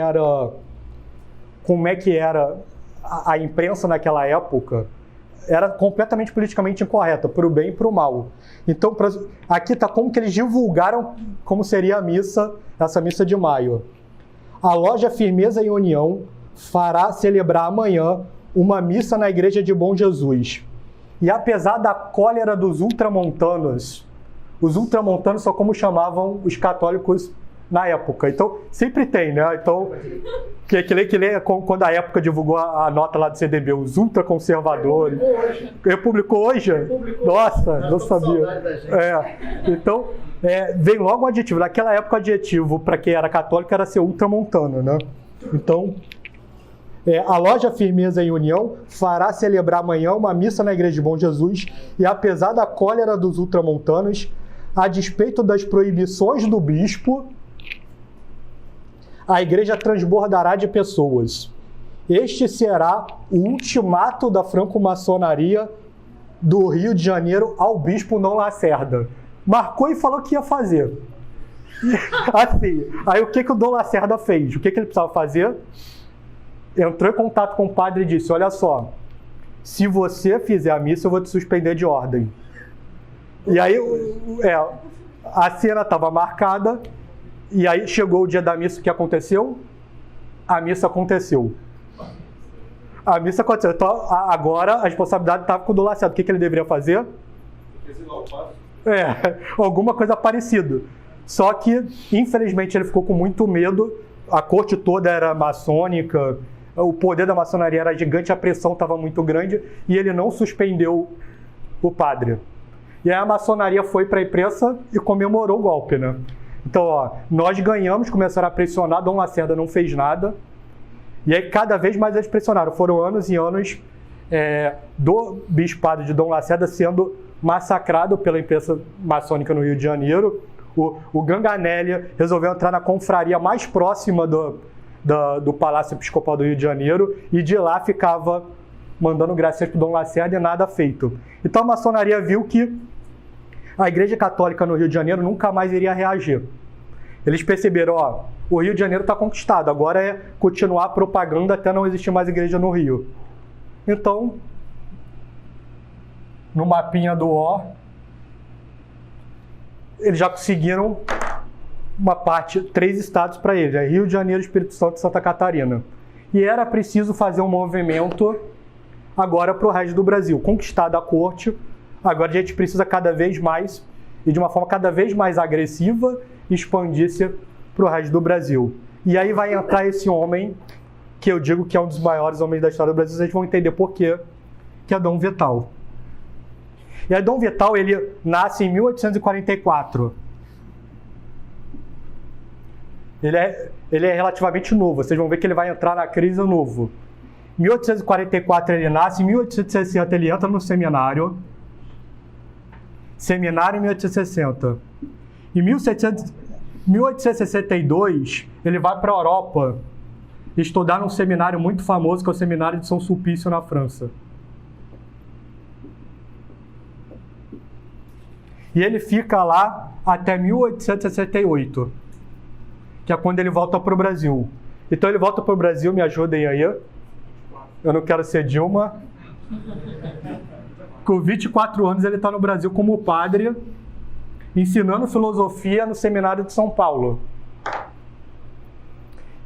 era a imprensa naquela época, era completamente politicamente incorreta, para o bem e para o mal. Então, aqui está como que eles divulgaram como seria essa missa de maio. A loja Firmeza e União fará celebrar amanhã uma missa na igreja de Bom Jesus. E apesar da cólera dos ultramontanos, os ultramontanos são como chamavam os católicos na época. Então, sempre tem, né? Então, que lê quando a época divulgou a nota lá do CDB, os ultraconservadores. Publicou hoje? Nossa, não sabia. Então, vem logo o adjetivo. Naquela época, o adjetivo para quem era católico era ser ultramontano, né? Então, a loja Firmeza e União fará celebrar amanhã uma missa na igreja de Bom Jesus e, apesar da cólera dos ultramontanos, a despeito das proibições do bispo, a igreja transbordará de pessoas. Este será o ultimato da franco-maçonaria do Rio de Janeiro ao bispo Dom Lacerda. Marcou e falou que ia fazer. Assim, aí o que o Dom Lacerda fez? O que ele precisava fazer? Entrou em contato com o padre e disse: olha só, se você fizer a missa, eu vou te suspender de ordem. E aí, a cena estava marcada. E aí chegou o dia da missa, o que aconteceu? A missa aconteceu. Então, agora a responsabilidade estava com o Dom Lacerda. O que ele deveria fazer? Alguma coisa parecida. Só que, infelizmente, ele ficou com muito medo. A corte toda era maçônica, o poder da maçonaria era gigante, a pressão estava muito grande e ele não suspendeu o padre. E aí a maçonaria foi para a imprensa e comemorou o golpe, né? Então, nós ganhamos, começaram a pressionar, Dom Lacerda não fez nada. E aí, cada vez mais eles pressionaram. Foram anos e anos do bispado de Dom Lacerda sendo massacrado pela imprensa maçônica no Rio de Janeiro. O Ganganelli resolveu entrar na confraria mais próxima do Palácio Episcopal do Rio de Janeiro e de lá ficava mandando graças para o Dom Lacerda e nada feito. Então, a maçonaria viu que a Igreja Católica no Rio de Janeiro nunca mais iria reagir. Eles perceberam, o Rio de Janeiro está conquistado, agora é continuar a propaganda até não existir mais igreja no Rio. Então, no mapinha do eles já conseguiram uma parte, 3 estados para eles, Rio de Janeiro, Espírito Santo e Santa Catarina. E era preciso fazer um movimento agora para o resto do Brasil, conquistada a corte. Agora a gente precisa cada vez mais, e de uma forma cada vez mais agressiva, expandir-se para o resto do Brasil. E aí vai entrar esse homem que eu digo que é um dos maiores homens da história do Brasil, vocês vão entender por quê, que é Dom Vital. E aí Dom Vital, ele nasce em 1844. Ele é relativamente novo, vocês vão ver que ele vai entrar na crise novo. Em 1844 ele nasce, em 1860 ele entra no seminário em 1860. Em 1862 ele vai para a Europa estudar num seminário muito famoso, que é o Seminário de São Sulpício, na França. E ele fica lá até 1868, que é quando ele volta para o Brasil. Então ele volta para o Brasil, me ajudem aí. Eu não quero ser Dilma. Com 24 anos ele está no Brasil como padre, ensinando filosofia no Seminário de São Paulo.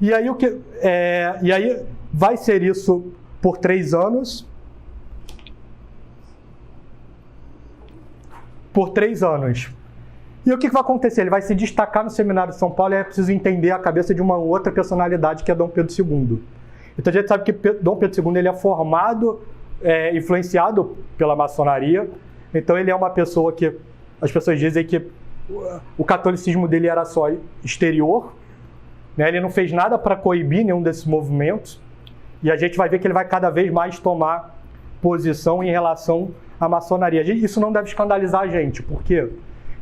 E aí, vai ser isso por 3 anos. Por 3 anos. E o que vai acontecer? Ele vai se destacar no Seminário de São Paulo e é preciso entender a cabeça de uma outra personalidade, que é Dom Pedro II. Então a gente sabe que Dom Pedro II ele é formado, influenciado pela maçonaria. Então ele é uma pessoa que as pessoas dizem que o catolicismo dele era só exterior, né? Ele não fez nada para coibir nenhum desses movimentos. E a gente vai ver que ele vai cada vez mais tomar posição em relação à maçonaria. Isso não deve escandalizar a gente, porque,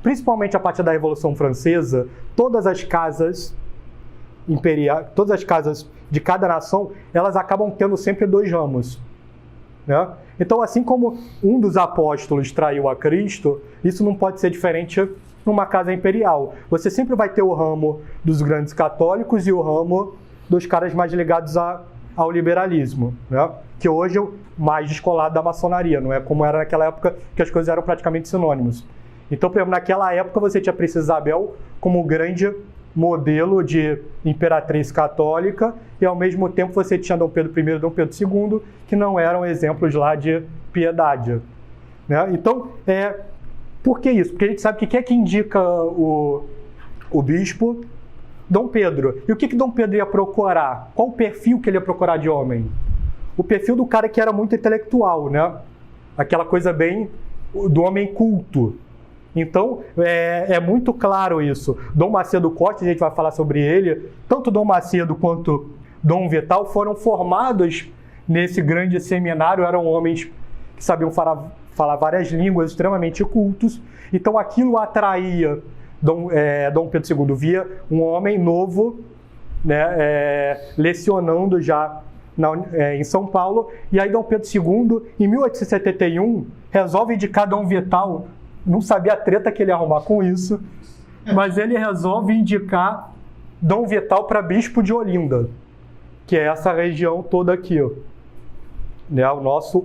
principalmente a partir da Revolução Francesa, todas as casas imperiais, todas as casas de cada nação, elas acabam tendo sempre 2 ramos, né? Então, assim como um dos apóstolos traiu a Cristo, isso não pode ser diferente numa casa imperial. Você sempre vai ter o ramo dos grandes católicos e o ramo dos caras mais ligados ao liberalismo, né? Que hoje é o mais descolado da maçonaria, não é como era naquela época, que as coisas eram praticamente sinônimos. Então, por exemplo, naquela época você tinha a Princesa Isabel como o grande modelo de imperatriz católica, e ao mesmo tempo você tinha Dom Pedro I e Dom Pedro II, que não eram exemplos lá de piedade, né? Então, por que isso? Porque a gente sabe que quem é que indica o bispo? Dom Pedro. E o que Dom Pedro ia procurar? Qual o perfil que ele ia procurar de homem? O perfil do cara que era muito intelectual, né? Aquela coisa bem do homem culto. Então, é muito claro isso. Dom Macedo Costa, a gente vai falar sobre ele, tanto Dom Macedo quanto Dom Vital foram formados nesse grande seminário, eram homens que sabiam falar várias línguas, extremamente cultos. Então, aquilo atraía Dom Pedro II, via um homem novo, né, lecionando já em São Paulo. E aí Dom Pedro II, em 1871, resolve indicar Dom Vital. Não sabia a treta que ele ia arrumar com isso, mas ele resolve indicar Dom Vital para bispo de Olinda, que é essa região toda aqui, ó, né, o nosso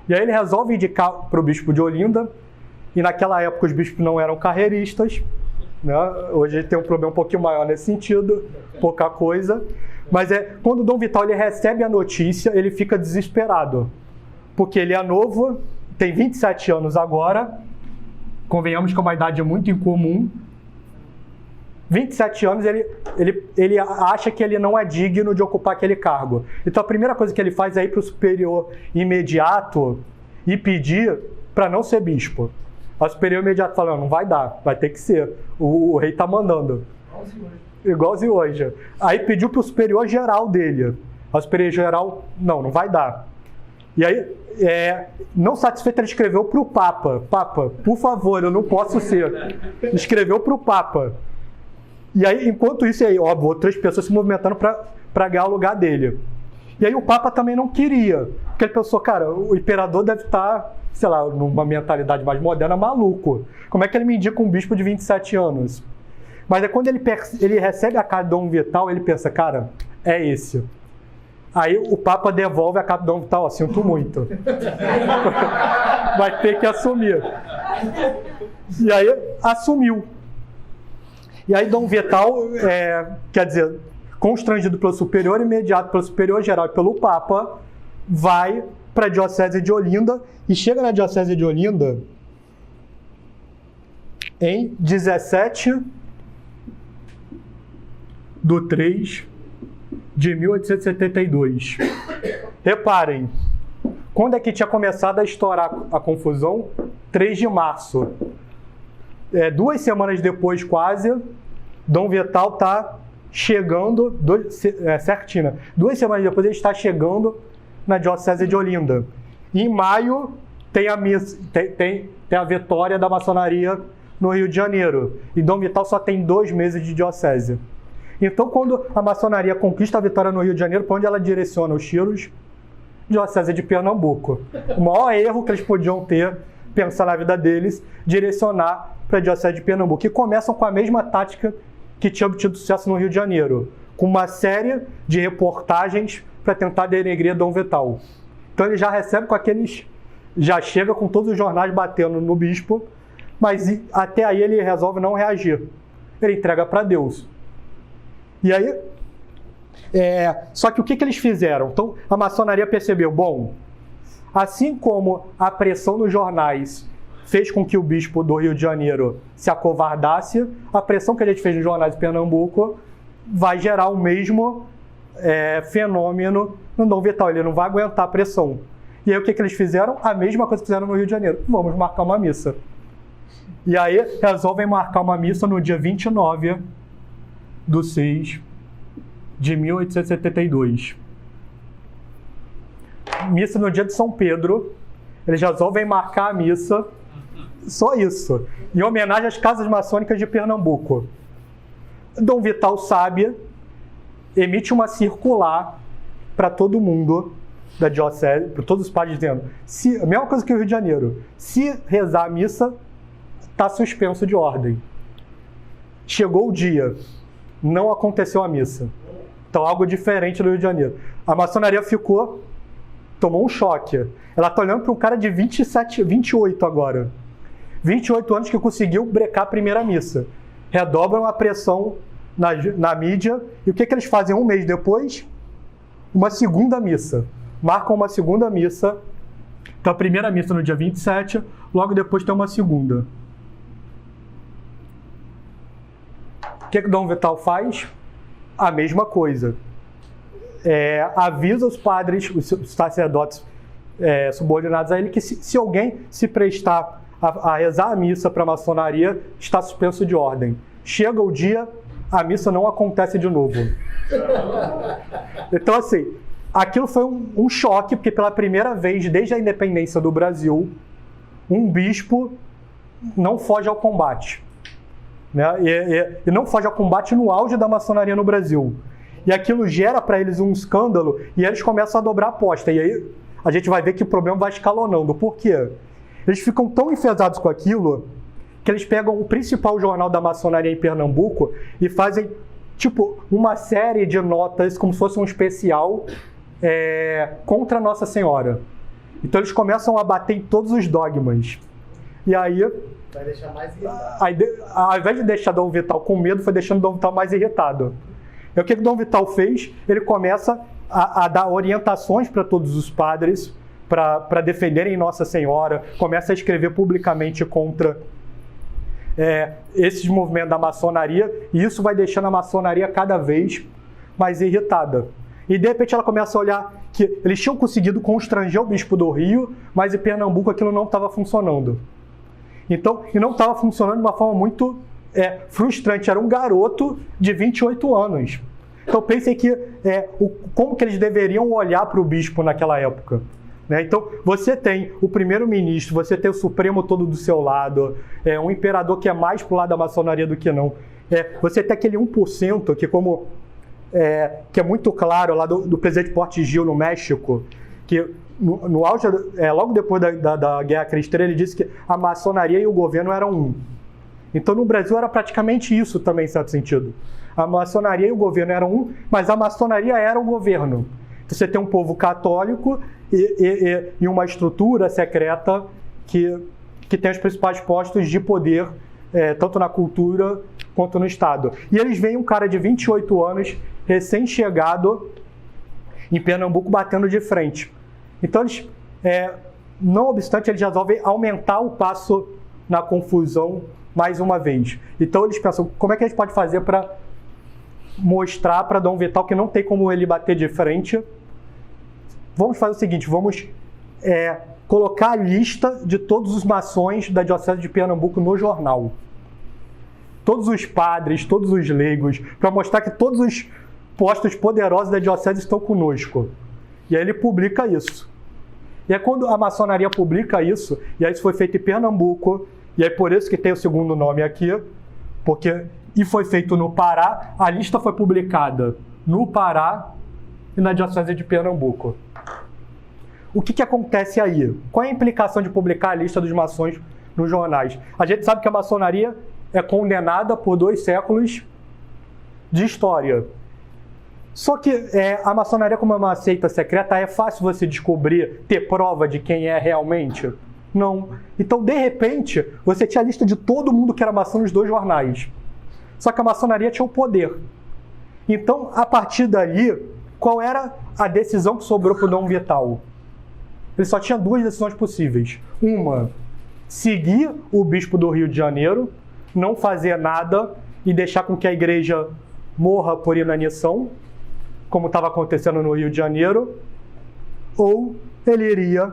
E aí ele resolve indicar para o bispo de Olinda, e naquela época os bispos não eram carreiristas, né? Hoje ele tem um problema um pouquinho maior nesse sentido, pouca coisa, mas quando Dom Vital ele recebe a notícia, ele fica desesperado, porque ele é novo, tem 27 anos agora, convenhamos que é uma idade muito incomum. 27 anos, ele acha que ele não é digno de ocupar aquele cargo. Então a primeira coisa que ele faz é ir para o superior imediato e pedir para não ser bispo. O superior imediato fala, não vai dar, vai ter que ser. O rei está mandando. Igualzinho hoje. Aí pediu para o superior geral dele. O superior geral, não vai dar. E aí, não satisfeito, ele escreveu para o Papa. Papa, por favor, eu não posso ser. Escreveu para o Papa. E aí, enquanto isso, óbvio, outras pessoas se movimentando para ganhar o lugar dele. E aí o Papa também não queria. Porque ele pensou, cara, o imperador deve estar, sei lá, numa mentalidade mais moderna, maluco. Como é que ele me indica um bispo de 27 anos? Mas é quando ele recebe a carta de Dom Vital, ele pensa, cara, é esse. Aí o Papa devolve a carta de Dom Vital, sinto muito. Vai ter que assumir. E aí assumiu. E aí Dom Vital, quer dizer, constrangido pelo superior imediato, pelo superior geral e pelo Papa, vai para a Diocese de Olinda e chega na Diocese de Olinda em 17/3 de 1872. Reparem, quando é que tinha começado a estourar a confusão? 3 de março. 2 semanas depois, quase, Dom Vital está chegando, certinho, 2 semanas depois ele está chegando na Diocese de Olinda. Em maio tem a vitória da maçonaria no Rio de Janeiro. E Dom Vital só tem 2 meses de diocese. Então, quando a maçonaria conquista a vitória no Rio de Janeiro, para onde ela direciona os tiros? Diocese de Pernambuco. O maior erro que eles podiam ter, pensar na vida deles, direcionar para a Diocese de Pernambuco. E começam com a mesma tática que tinha obtido sucesso no Rio de Janeiro, com uma série de reportagens para tentar denegrir Dom Vital. Então ele já recebe com aqueles... já chega com todos os jornais batendo no bispo, mas até aí ele resolve não reagir. Ele entrega para Deus. E aí... só que o que eles fizeram? Então a maçonaria percebeu, bom, assim como a pressão nos jornais fez com que o bispo do Rio de Janeiro se acovardasse, a pressão que a gente fez nos jornais de Pernambuco vai gerar o mesmo fenômeno no Dom Vital. Ele não vai aguentar a pressão. E aí o que eles fizeram? A mesma coisa que fizeram no Rio de Janeiro. Vamos marcar uma missa. E aí resolvem marcar uma missa no dia 29/6 de 1872. Missa no dia de São Pedro. Eles resolvem marcar a missa. Só isso. Em homenagem às casas maçônicas de Pernambuco. Dom Vital sabe, emite uma circular para todo mundo da diocese, para todos os padres, dizendo, a mesma coisa que o Rio de Janeiro, se rezar a missa, está suspenso de ordem. Chegou o dia, não aconteceu a missa. Então, algo diferente no Rio de Janeiro. A maçonaria tomou um choque. Ela está olhando para um cara de 28 agora. 28 anos que conseguiu brecar a primeira missa. Redobram a pressão na mídia. E o que eles fazem 1 mês depois? Uma segunda missa. Marcam uma segunda missa. Então, a primeira missa no dia 27, logo depois tem uma segunda. O que Dom Vital faz? A mesma coisa. Avisa os padres, os sacerdotes subordinados a ele, que se alguém se prestar a rezar a missa para a maçonaria, está suspenso de ordem. Chega o dia, a missa não acontece de novo. Então, assim, aquilo foi um choque, porque pela primeira vez, desde a independência do Brasil, um bispo não foge ao combate. Né? E não foge ao combate no auge da maçonaria no Brasil. E aquilo gera para eles um escândalo e eles começam a dobrar a aposta. E aí a gente vai ver que o problema vai escalonando. Por quê? Eles ficam tão enfesados com aquilo que eles pegam o principal jornal da maçonaria em Pernambuco e fazem uma série de notas, como se fosse um especial contra Nossa Senhora. Então eles começam a bater em todos os dogmas. E aí... vai deixar mais irritado. Ao invés de deixar Dom Vital com medo, foi deixando Dom Vital mais irritado. E o que Dom Vital fez? Ele começa a dar orientações para todos os padres para defenderem Nossa Senhora, começa a escrever publicamente contra esses movimentos da maçonaria, e isso vai deixando a maçonaria cada vez mais irritada. E de repente ela começa a olhar que eles tinham conseguido constranger o bispo do Rio, mas em Pernambuco aquilo não estava funcionando. Então, e não estava funcionando de uma forma muito frustrante. Era um garoto de 28 anos. Então, pensem que como que eles deveriam olhar para o bispo naquela época. Né? Então, você tem o primeiro-ministro, você tem o Supremo todo do seu lado, um imperador que é mais para o lado da maçonaria do que não. Você tem aquele 1% que é muito claro lá do presidente Portillo no México, que no auge, logo depois da Guerra Cristã, ele disse que a maçonaria e o governo eram um. Então, no Brasil era praticamente isso também, em certo sentido. A maçonaria e o governo eram um, mas a maçonaria era o governo. Então, você tem um povo católico e uma estrutura secreta que tem os principais postos de poder, tanto na cultura quanto no Estado. E eles veem um cara de 28 anos, recém-chegado, em Pernambuco, batendo de frente. Então, eles, não obstante, eles resolvem aumentar o passo na confusão mais uma vez. Então, eles pensam, como é que a gente pode fazer para mostrar para Dom Vital que não tem como ele bater de frente. Vamos fazer o seguinte, vamos colocar a lista de todos os maçons da Diocese de Pernambuco no jornal. Todos os padres, todos os leigos, para mostrar que todos os postos poderosos da Diocese estão conosco. E aí ele publica isso. E aí quando a maçonaria publica isso, e aí isso foi feito em Pernambuco, e aí por isso que tem o segundo nome aqui, e foi feito no Pará, a lista foi publicada no Pará e na Diocese de Pernambuco. O que acontece aí? Qual é a implicação de publicar a lista dos maçons nos jornais? A gente sabe que a maçonaria é condenada por 2 séculos de história. Só que a maçonaria, como é uma seita secreta, é fácil você descobrir, ter prova de quem é realmente? Não. Então, de repente, você tinha a lista de todo mundo que era maçom nos 2 jornais. Só que a maçonaria tinha o poder. Então, a partir dali, qual era a decisão que sobrou para o Dom Vital? Ele só tinha 2 decisões possíveis. Uma, seguir o bispo do Rio de Janeiro, não fazer nada e deixar com que a igreja morra por inanição, como estava acontecendo no Rio de Janeiro, ou ele iria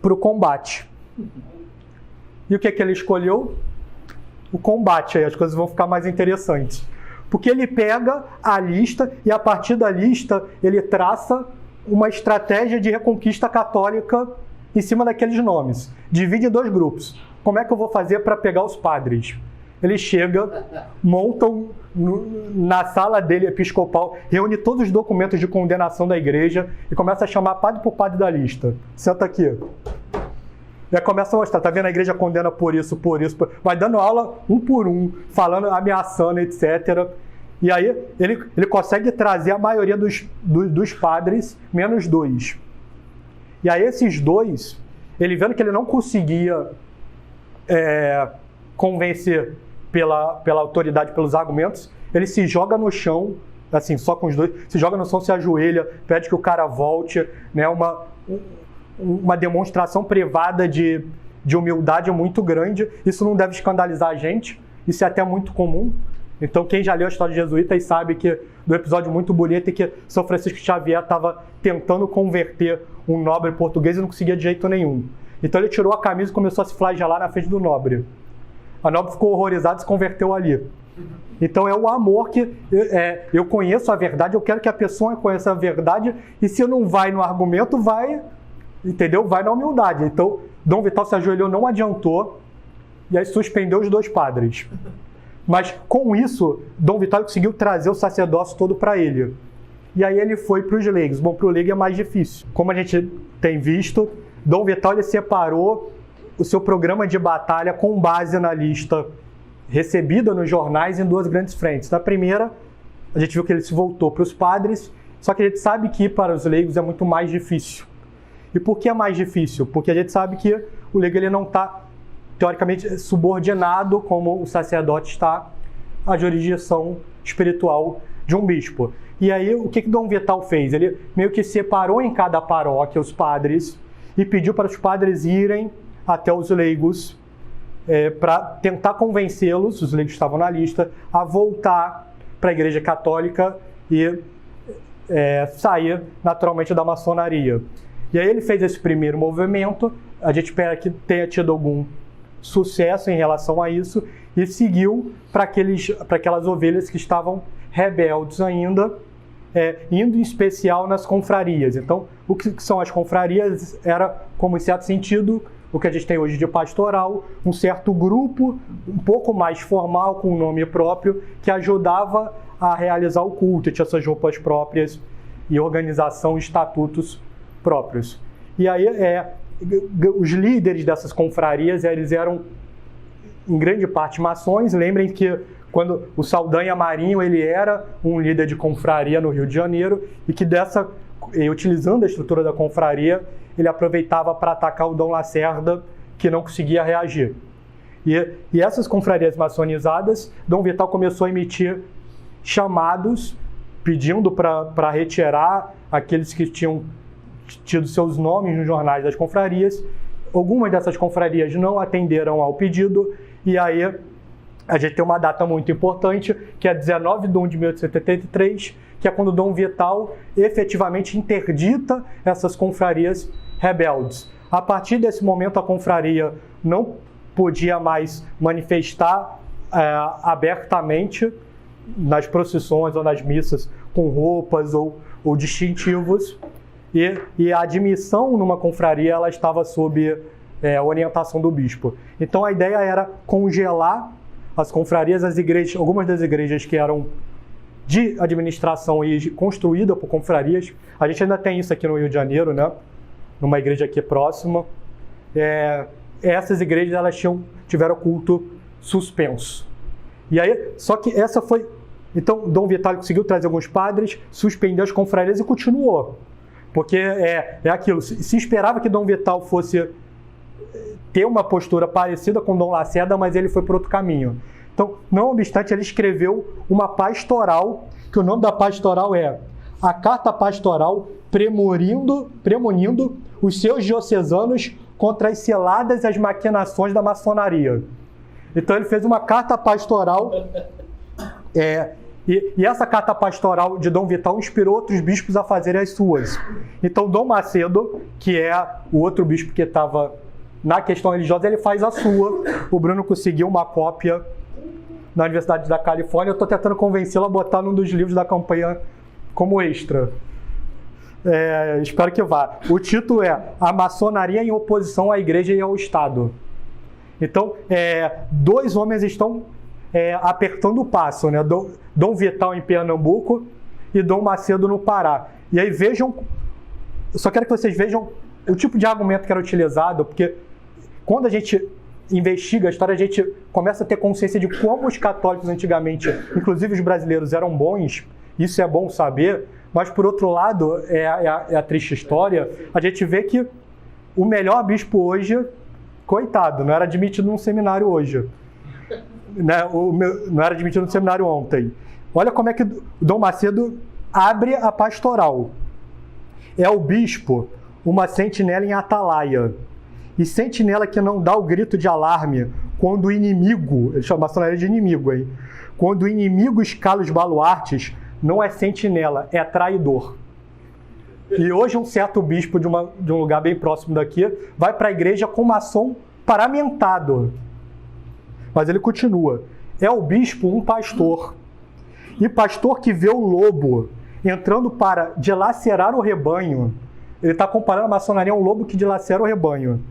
para o combate. E o que ele escolheu? O combate. Aí as coisas vão ficar mais interessantes. Porque ele pega a lista e, a partir da lista, ele traça uma estratégia de reconquista católica em cima daqueles nomes. Divide em 2 grupos. Como é que eu vou fazer para pegar os padres? Ele chega, monta na sala dele episcopal, reúne todos os documentos de condenação da igreja e começa a chamar padre por padre da lista. Senta aqui. E aí começa a mostrar, tá vendo? A igreja condena por isso. Vai dando aula um por um, falando, ameaçando, etc. E aí ele consegue trazer a maioria dos padres, menos 2. E aí esses 2, ele vendo que ele não conseguia convencer pela autoridade, pelos argumentos, ele se joga no chão, assim, só com os 2, se joga no chão, se ajoelha, pede que o cara volte, né, uma demonstração privada de humildade muito grande. Isso não deve escandalizar a gente, isso é até muito comum. Então, quem já leu a história de jesuítas sabe que, do episódio muito bonito, em que São Francisco Xavier estava tentando converter um nobre português e não conseguia de jeito nenhum. Então ele tirou a camisa e começou a se flagelar na frente do nobre. A nobre ficou horrorizada e se converteu ali. Então é o amor que eu conheço a verdade, eu quero que a pessoa conheça a verdade, e se não vai no argumento, vai, entendeu? Vai na humildade. Então Dom Vital se ajoelhou, não adiantou, e aí suspendeu os 2 padres. Mas com isso, Dom Vital conseguiu trazer o sacerdócio todo para ele. E aí ele foi para os leigos. Bom, para o leigo é mais difícil. Como a gente tem visto, Dom Vital ele separou o seu programa de batalha com base na lista recebida nos jornais em 2 grandes frentes. Na primeira, a gente viu que ele se voltou para os padres, só que a gente sabe que para os leigos é muito mais difícil. E por que é mais difícil? Porque a gente sabe que o leigo ele não está, teoricamente, subordinado, como o sacerdote está, à jurisdição espiritual de um bispo. E aí, o que Dom Vital fez? Ele meio que separou em cada paróquia os padres e pediu para os padres irem até os leigos para tentar convencê-los, os leigos estavam na lista, a voltar para a Igreja Católica e sair naturalmente da maçonaria. E aí ele fez esse primeiro movimento, a gente espera que tenha tido algum sucesso em relação a isso, e seguiu para aquelas ovelhas que estavam rebeldes ainda, indo em especial nas confrarias. Então, o que são as confrarias? Era, como em certo sentido, o que a gente tem hoje de pastoral, um certo grupo, um pouco mais formal, com um nome próprio, que ajudava a realizar o culto, tinha suas roupas próprias e organização e estatutos próprios. E aí, os líderes dessas confrarias, eles eram, em grande parte, maçons. Lembrem que quando o Saldanha Marinho, ele era um líder de confraria no Rio de Janeiro, e que utilizando a estrutura da confraria, ele aproveitava para atacar o Dom Lacerda, que não conseguia reagir. E essas confrarias maçonizadas, Dom Vital começou a emitir chamados, pedindo para retirar aqueles que tinham tido seus nomes nos jornais das confrarias. Algumas dessas confrarias não atenderam ao pedido, e aí a gente tem uma data muito importante, que é 19 de 1 de 1873, que é quando Dom Vital efetivamente interdita essas confrarias rebeldes. A partir desse momento, a confraria não podia mais manifestar abertamente nas procissões ou nas missas com roupas ou distintivos, e a admissão numa confraria ela estava sob orientação do bispo. Então a ideia era congelar as confrarias, as igrejas, algumas das igrejas que eram de administração e construída por confrarias. A gente ainda tem isso aqui no Rio de Janeiro, né? Numa igreja aqui próxima. Essas igrejas elas tiveram culto suspenso. E aí, só que essa foi... Então, Dom Vital conseguiu trazer alguns padres, suspendeu as confrarias e continuou. Porque é aquilo, se esperava que Dom Vital fosse ter uma postura parecida com Dom Lacerda, mas ele foi por outro caminho. Então, não obstante, ele escreveu uma pastoral, que o nome da pastoral é a Carta Pastoral premonindo os seus diocesanos contra as ciladas e as maquinações da maçonaria. Então, ele fez uma carta pastoral, e essa carta pastoral de Dom Vital inspirou outros bispos a fazerem as suas. Então, Dom Macedo, que é o outro bispo que estava na questão religiosa, ele faz a sua. O Bruno conseguiu uma cópia na Universidade da Califórnia. Eu estou tentando convencê-lo a botar num dos livros da campanha como extra. Espero que vá. O título é A Maçonaria em Oposição à Igreja e ao Estado. Então, dois homens estão apertando o passo, né? Dom Vital em Pernambuco e Dom Macedo no Pará. E aí vejam, eu só quero que vocês vejam o tipo de argumento que era utilizado, porque quando a gente investiga a história, a gente começa a ter consciência de como os católicos antigamente, inclusive os brasileiros, eram bons. Isso é bom saber, mas por outro lado, é a triste história, a gente vê que o melhor bispo hoje, coitado, não era admitido num seminário hoje. Não era admitido no seminário ontem. Olha como é que Dom Macedo abre a pastoral. É o bispo uma sentinela em atalaia. E sentinela que não dá o grito de alarme quando o inimigo, ele chama a maçonaria de inimigo, hein? Quando o inimigo escala os baluartes, não é sentinela, é traidor. E hoje um certo bispo de um lugar bem próximo daqui vai para a igreja com maçom paramentado. Mas ele continua. É o bispo um pastor. E pastor que vê o lobo entrando para dilacerar o rebanho. Ele está comparando a maçonaria a um lobo que dilacera o rebanho.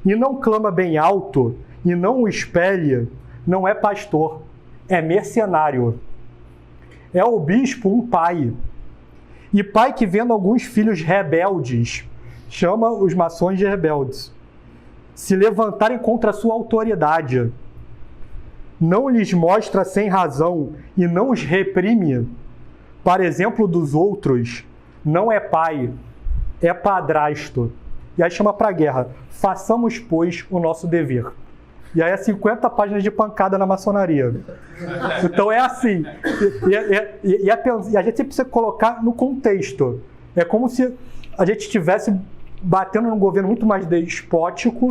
E não clama bem alto, e não o espelha, não é pastor, é mercenário. É o bispo um pai. E pai que vendo alguns filhos rebeldes, chama os maçons de rebeldes, se levantarem contra a sua autoridade, não lhes mostra sem razão e não os reprime, para exemplo dos outros, não é pai, é padrasto. E aí chama para a guerra. Façamos, pois, o nosso dever. E aí é 50 páginas de pancada na maçonaria. Então é assim. E a gente sempre precisa colocar no contexto. É como se a gente estivesse batendo num governo muito mais despótico,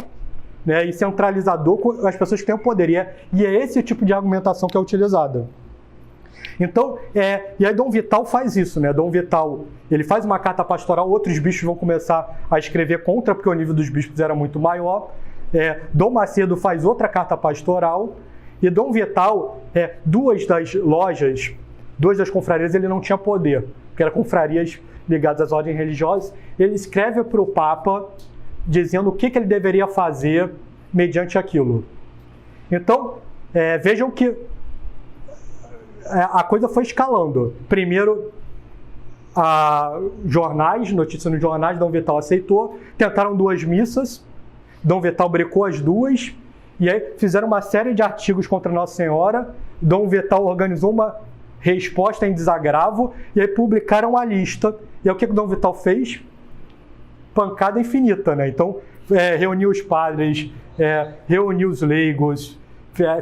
né, e centralizador com as pessoas que têm o poder. E é esse tipo de argumentação que é utilizada. Então, e aí Dom Vital faz isso, né? Dom Vital, ele faz uma carta pastoral, outros bispos vão começar a escrever contra, porque o nível dos bispos era muito maior. Dom Macedo faz outra carta pastoral, e Dom Vital, duas das lojas, duas das confrarias, ele não tinha poder, porque eram confrarias ligadas às ordens religiosas. Ele escreve para o Papa, dizendo o que ele deveria fazer mediante aquilo. Então, vejam que a coisa foi escalando. Primeiro, jornais, notícias nos jornais, Dom Vital aceitou. Tentaram 2 missas, Dom Vital brecou as 2, e aí fizeram uma série de artigos contra Nossa Senhora. Dom Vital organizou uma resposta em desagravo, e aí publicaram a lista. E aí o que Dom Vital fez? Pancada infinita, né? Então, reuniu os padres, reuniu os leigos,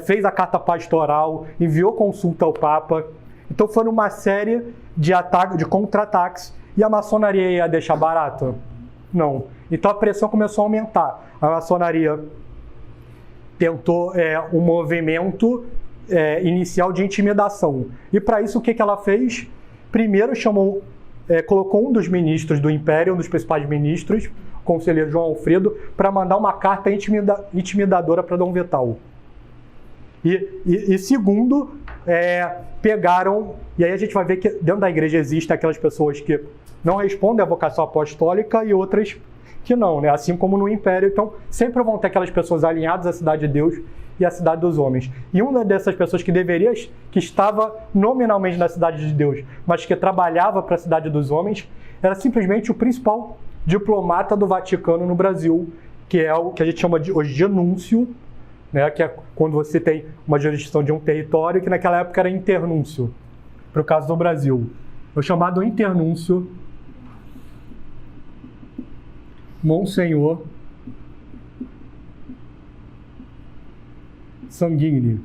fez a carta pastoral, enviou consulta ao Papa. Então foram uma série de contra-ataques. E a maçonaria ia deixar barato? Não. Então a pressão começou a aumentar. A maçonaria tentou um movimento inicial de intimidação. E para isso, o que ela fez? Primeiro colocou um dos ministros do Império, um dos principais ministros, o conselheiro João Alfredo, para mandar uma carta intimidadora para Dom Vital. E segundo, pegaram... E aí a gente vai ver que dentro da igreja existem aquelas pessoas que não respondem à vocação apostólica e outras que não, né? Assim como no Império. Então, sempre vão ter aquelas pessoas alinhadas à cidade de Deus e à cidade dos homens. E uma dessas pessoas que estava nominalmente na cidade de Deus, mas que trabalhava para a cidade dos homens, era simplesmente o principal diplomata do Vaticano no Brasil, que é o que a gente chama hoje de núncio, né? Que é quando você tem uma jurisdição de um território, que naquela época era internúncio, para o caso do Brasil. É o chamado internúncio Monsenhor Sanguigni.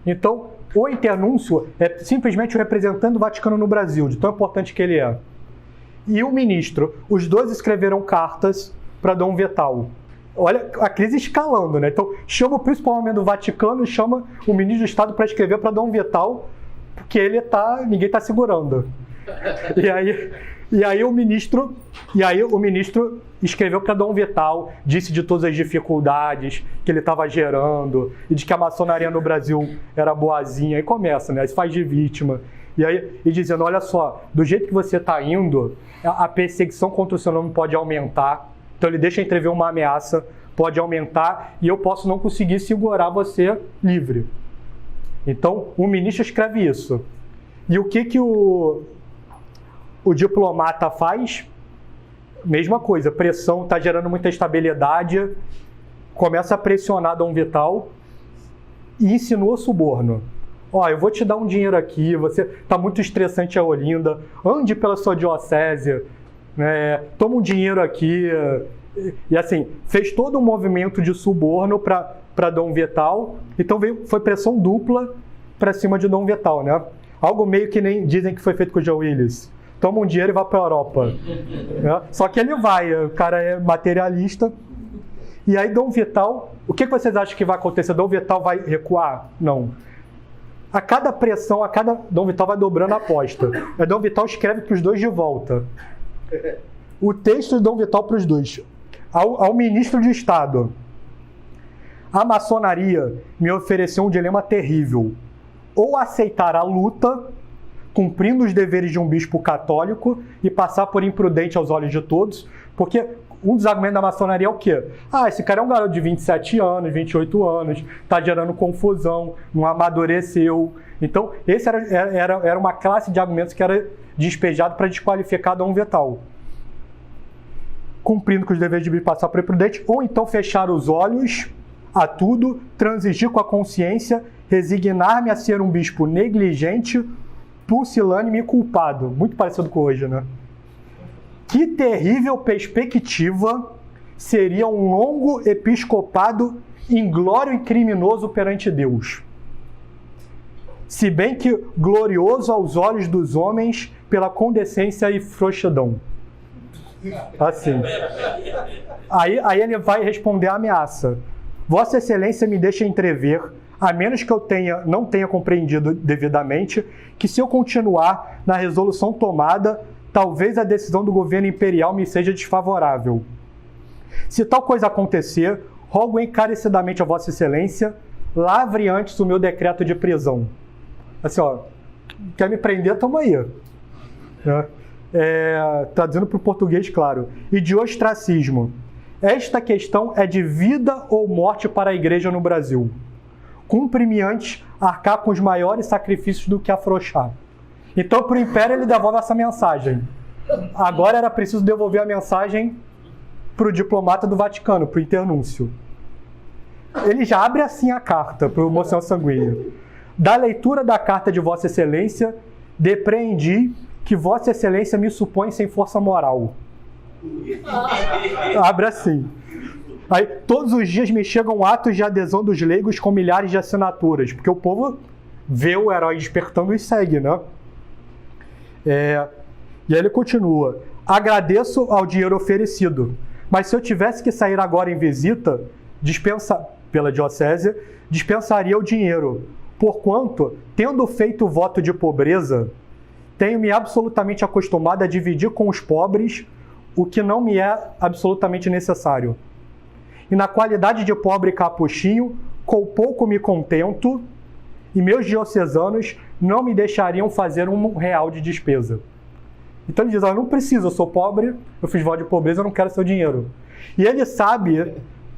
Então, o internúncio é simplesmente o representante do Vaticano no Brasil, de tão importante que ele é. E o ministro, os dois escreveram cartas para Dom Vital. Olha a crise escalando, né? Então, chama o principal homem do Vaticano e chama o ministro do Estado para escrever para Dom Vital, porque ninguém está segurando. E aí o ministro escreveu para Dom Vital, disse de todas as dificuldades que ele estava gerando e de que a maçonaria no Brasil era boazinha. E começa, né? Se faz de vítima. E dizendo, olha só, do jeito que você está indo, a perseguição contra o seu nome pode aumentar. Então ele deixa entrever uma ameaça, pode aumentar, e eu posso não conseguir segurar você livre. Então o ministro escreve isso. E o que o diplomata faz? Mesma coisa, pressão, está gerando muita instabilidade, começa a pressionar Dom Vital e insinua suborno. Eu vou te dar um dinheiro aqui, você está muito estressante a Olinda, ande pela sua diocese, toma um dinheiro aqui. E assim, fez todo um movimento de suborno para Dom Vital. Então foi pressão dupla para cima de Dom Vital, né? Algo meio que nem dizem que foi feito com o Joe Willis. Toma um dinheiro e vai para a Europa. Né? Só que ele vai, o cara é materialista. E aí Dom Vital, o que vocês acham que vai acontecer? Dom Vital vai recuar? Não. A cada pressão, Dom Vital vai dobrando a aposta. Aí Dom Vital escreve para os dois de volta. O texto de Dom Vital para os dois. Ao ministro de Estado. A maçonaria me ofereceu um dilema terrível. Ou aceitar a luta, cumprindo os deveres de um bispo católico e passar por imprudente aos olhos de todos, porque um dos argumentos da maçonaria é o quê? Esse cara é um garoto de 27 anos, 28 anos, está gerando confusão, não amadureceu. Então, esse era uma classe de argumentos que era despejado para desqualificar Dom Vital. Cumprindo com os deveres de bispo, passar por imprudente, ou então fechar os olhos a tudo, transigir com a consciência, resignar-me a ser um bispo negligente, pusilânime e culpado. Muito parecido com hoje, né? Que terrível perspectiva seria um longo episcopado inglório e criminoso perante Deus. Se bem que glorioso aos olhos dos homens pela condescência e frouxidão. Assim. Aí ele vai responder a ameaça. Vossa Excelência me deixa entrever, a menos que eu não tenha compreendido devidamente, que se eu continuar na resolução tomada, talvez a decisão do governo imperial me seja desfavorável. Se tal coisa acontecer, rogo encarecidamente a Vossa Excelência, lavre antes o meu decreto de prisão. Assim, quer me prender? Toma aí. Traduzindo para o português, claro. E de ostracismo. Esta questão é de vida ou morte para a igreja no Brasil. Cumpre-me antes arcar com os maiores sacrifícios do que afrouxar. Então, para o Império, ele devolve essa mensagem. Agora era preciso devolver a mensagem para o diplomata do Vaticano, para o internúncio. Ele já abre assim a carta para o Monsenhor Sanguíneo. Da leitura da carta de Vossa Excelência, depreendi que Vossa Excelência me supõe sem força moral. Abre assim. Aí, todos os dias me chegam atos de adesão dos leigos com milhares de assinaturas, porque o povo vê o herói despertando e segue, né? E aí ele continua. Agradeço ao dinheiro oferecido, Mas se eu tivesse que sair agora em visita, pela diocese, dispensaria o dinheiro, porquanto, tendo feito o voto de pobreza, tenho-me absolutamente acostumado a dividir com os pobres o que não me é absolutamente necessário. E na qualidade de pobre capuchinho, com pouco me contento, e meus diocesanos não me deixariam fazer R$1 de despesa. Então ele diz, eu não preciso, eu sou pobre, eu fiz voto de pobreza, eu não quero seu dinheiro. E ele sabe,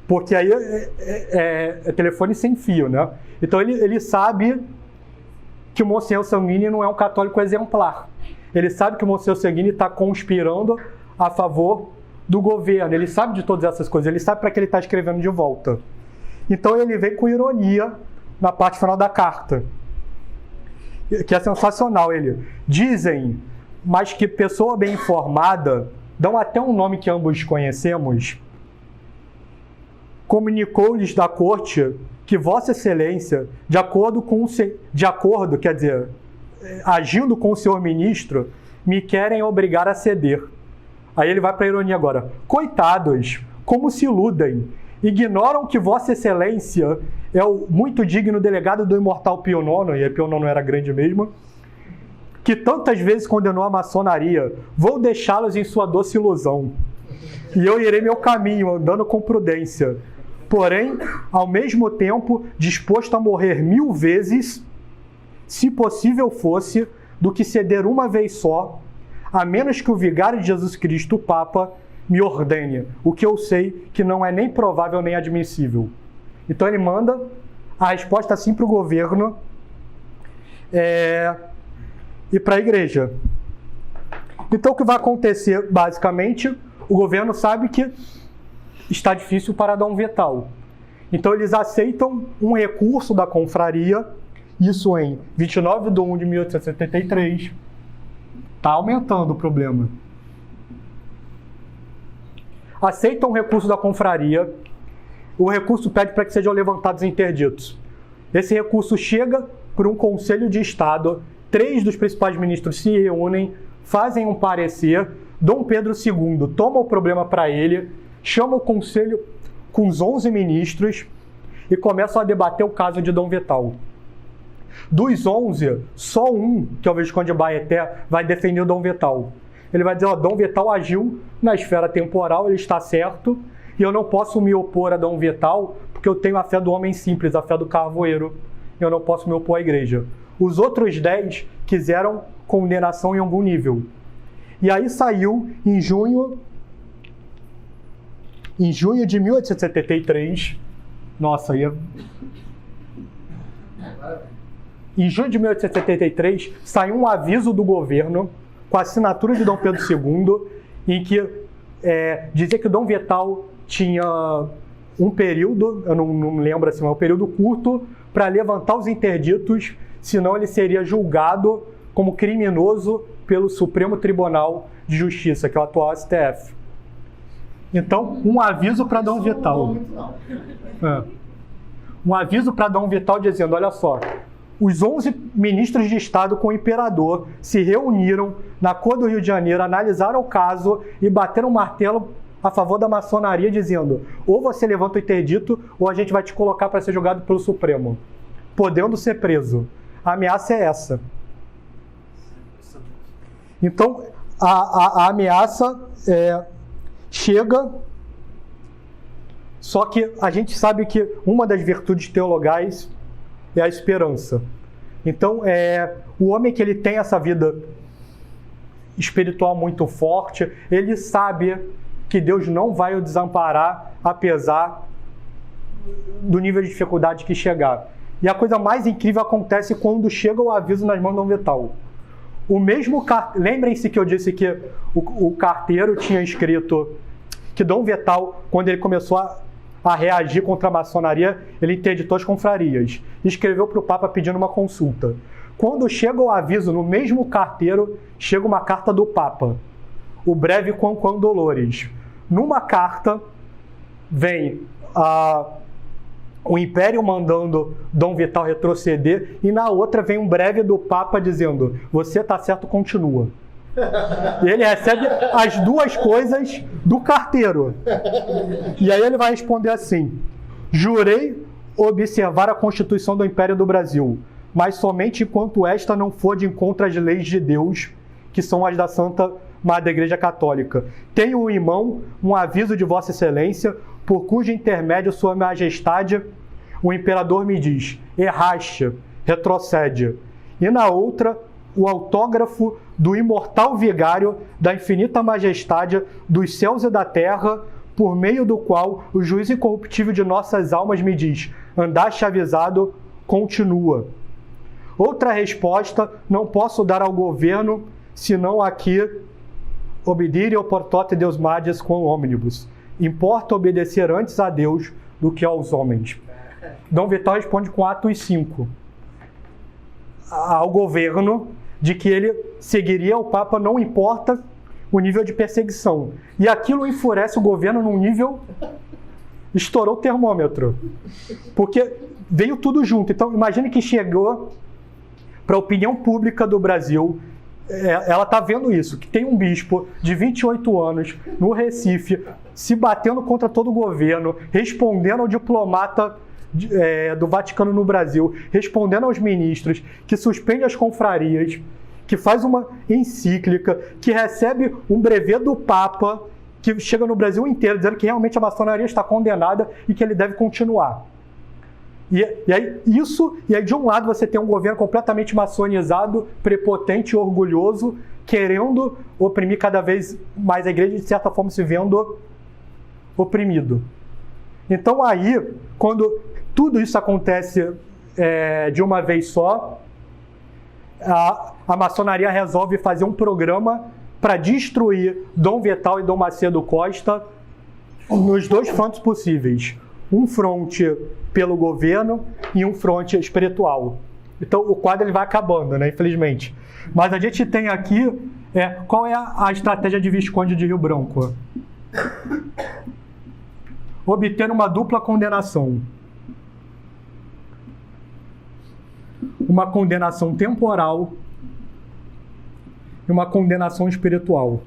porque aí é telefone sem fio, né? Então ele sabe que o Monsenhor Sanguini não é um católico exemplar. Ele sabe que o Monsenhor Sanguini está conspirando a favor do governo. Ele sabe de todas essas coisas. Ele sabe para que ele está escrevendo de volta. Então ele vem com ironia na parte final da carta, que é sensacional. Dizem, mas que pessoa bem informada, dão até um nome que ambos conhecemos, comunicou-lhes da corte que Vossa Excelência, quer dizer, agindo com o senhor ministro, me querem obrigar a ceder. Aí ele vai para a ironia agora. Coitados, como se iludem, ignoram que Vossa Excelência é o muito digno delegado do imortal Pio IX, e Pio IX era grande mesmo, que tantas vezes condenou a maçonaria. Vou deixá-los em sua doce ilusão, e eu irei meu caminho, andando com prudência. Porém, ao mesmo tempo, disposto a morrer 1000 vezes, se possível fosse, do que ceder uma vez só, a menos que o vigário de Jesus Cristo, o Papa, me ordene, o que eu sei que não é nem provável nem admissível. Então ele manda a resposta assim para o governo e para a igreja. Então o que vai acontecer, basicamente, o governo sabe que está difícil para Dom Vital. Então eles aceitam um recurso da confraria, isso em 29 de 1 de 1873. Está aumentando o problema. Aceitam o recurso da confraria. O recurso pede para que sejam levantados interditos. Esse recurso chega por um conselho de Estado. 3 dos principais ministros se reúnem, fazem um parecer. Dom Pedro II toma o problema para ele, chama o conselho com os 11 ministros e começam a debater o caso de Dom Vital. Dos 11, só um, que é o Visconde de Baeté, vai defender o Dom Vital. Ele vai dizer, Dom Vital agiu na esfera temporal, ele está certo, e eu não posso me opor a Dom Vital, porque eu tenho a fé do homem simples, a fé do carvoeiro. Eu não posso me opor à igreja. Os outros 10 quiseram condenação em algum nível. E aí saiu, em junho de 1873, em junho de 1873, saiu um aviso do governo, com a assinatura de Dom Pedro II, em que dizia que Dom Vital tinha um período, eu não me lembro assim, mas um período curto, para levantar os interditos, senão ele seria julgado como criminoso pelo Supremo Tribunal de Justiça, que é o atual STF. Então, um aviso para Dom Vital. Um aviso para Dom Vital dizendo, olha só, os 11 ministros de Estado com o imperador se reuniram na Cor do Rio de Janeiro, analisaram o caso e bateram o martelo a favor da maçonaria, dizendo, ou você levanta o interdito, ou a gente vai te colocar para ser julgado pelo Supremo, podendo ser preso. A ameaça é essa. Então, a ameaça chega, só que a gente sabe que uma das virtudes teologais é a esperança. Então, o homem que ele tem essa vida espiritual muito forte, ele sabe que Deus não vai o desamparar, apesar do nível de dificuldade que chegar. E a coisa mais incrível acontece quando chega o aviso nas mãos de Dom Vital. O mesmo lembrem-se que eu disse que o carteiro tinha escrito que Dom Vital, quando ele começou a reagir contra a maçonaria, ele interditou as confrarias. Escreveu para o Papa pedindo uma consulta. Quando chega o aviso, no mesmo carteiro, chega uma carta do Papa. O breve Quam Dolores. Numa carta, vem o Império mandando Dom Vital retroceder, e na outra vem um breve do Papa dizendo, você está certo, continua. E ele recebe as duas coisas do carteiro. E aí ele vai responder assim: jurei observar a Constituição do Império do Brasil, mas somente enquanto esta não for de encontro às leis de Deus, que são as da Santa Madre Igreja Católica. Tenho em mão um aviso de Vossa Excelência, por cujo intermédio Sua Majestade, o Imperador, me diz: erraste, retrocede. E na outra, o autógrafo do imortal vigário da infinita majestade dos céus e da terra, por meio do qual o juiz incorruptível de nossas almas me diz: andaste avisado, continua. Outra resposta não posso dar ao governo, senão aqui, obedire ao portote Deus Mades com ônibus. Importa obedecer antes a Deus do que aos homens. Dom Vital responde com Atos 5 ao governo de que ele seguiria o Papa, não importa o nível de perseguição. E aquilo enfurece o governo num nível... estourou o termômetro. Porque veio tudo junto. Então, imagine que chegou para a opinião pública do Brasil. Ela está vendo isso, que tem um bispo de 28 anos no Recife, se batendo contra todo o governo, respondendo ao diplomata do Vaticano no Brasil, respondendo aos ministros, que suspende as confrarias, que faz uma encíclica, que recebe um brevet do Papa, que chega no Brasil inteiro dizendo que realmente a maçonaria está condenada e que ele deve continuar. E aí de um lado você tem um governo completamente maçonizado, prepotente e orgulhoso, querendo oprimir cada vez mais a igreja e de certa forma se vendo oprimido. Então aí, quando tudo isso acontece de uma vez só, a maçonaria resolve fazer um programa para destruir Dom Vital e Dom Macedo Costa nos dois frontes possíveis. Um fronte pelo governo e um fronte espiritual. Então o quadro ele vai acabando, né, infelizmente. Mas a gente tem aqui, qual é a estratégia de Visconde de Rio Branco? Obter uma dupla condenação. Uma condenação temporal e uma condenação espiritual.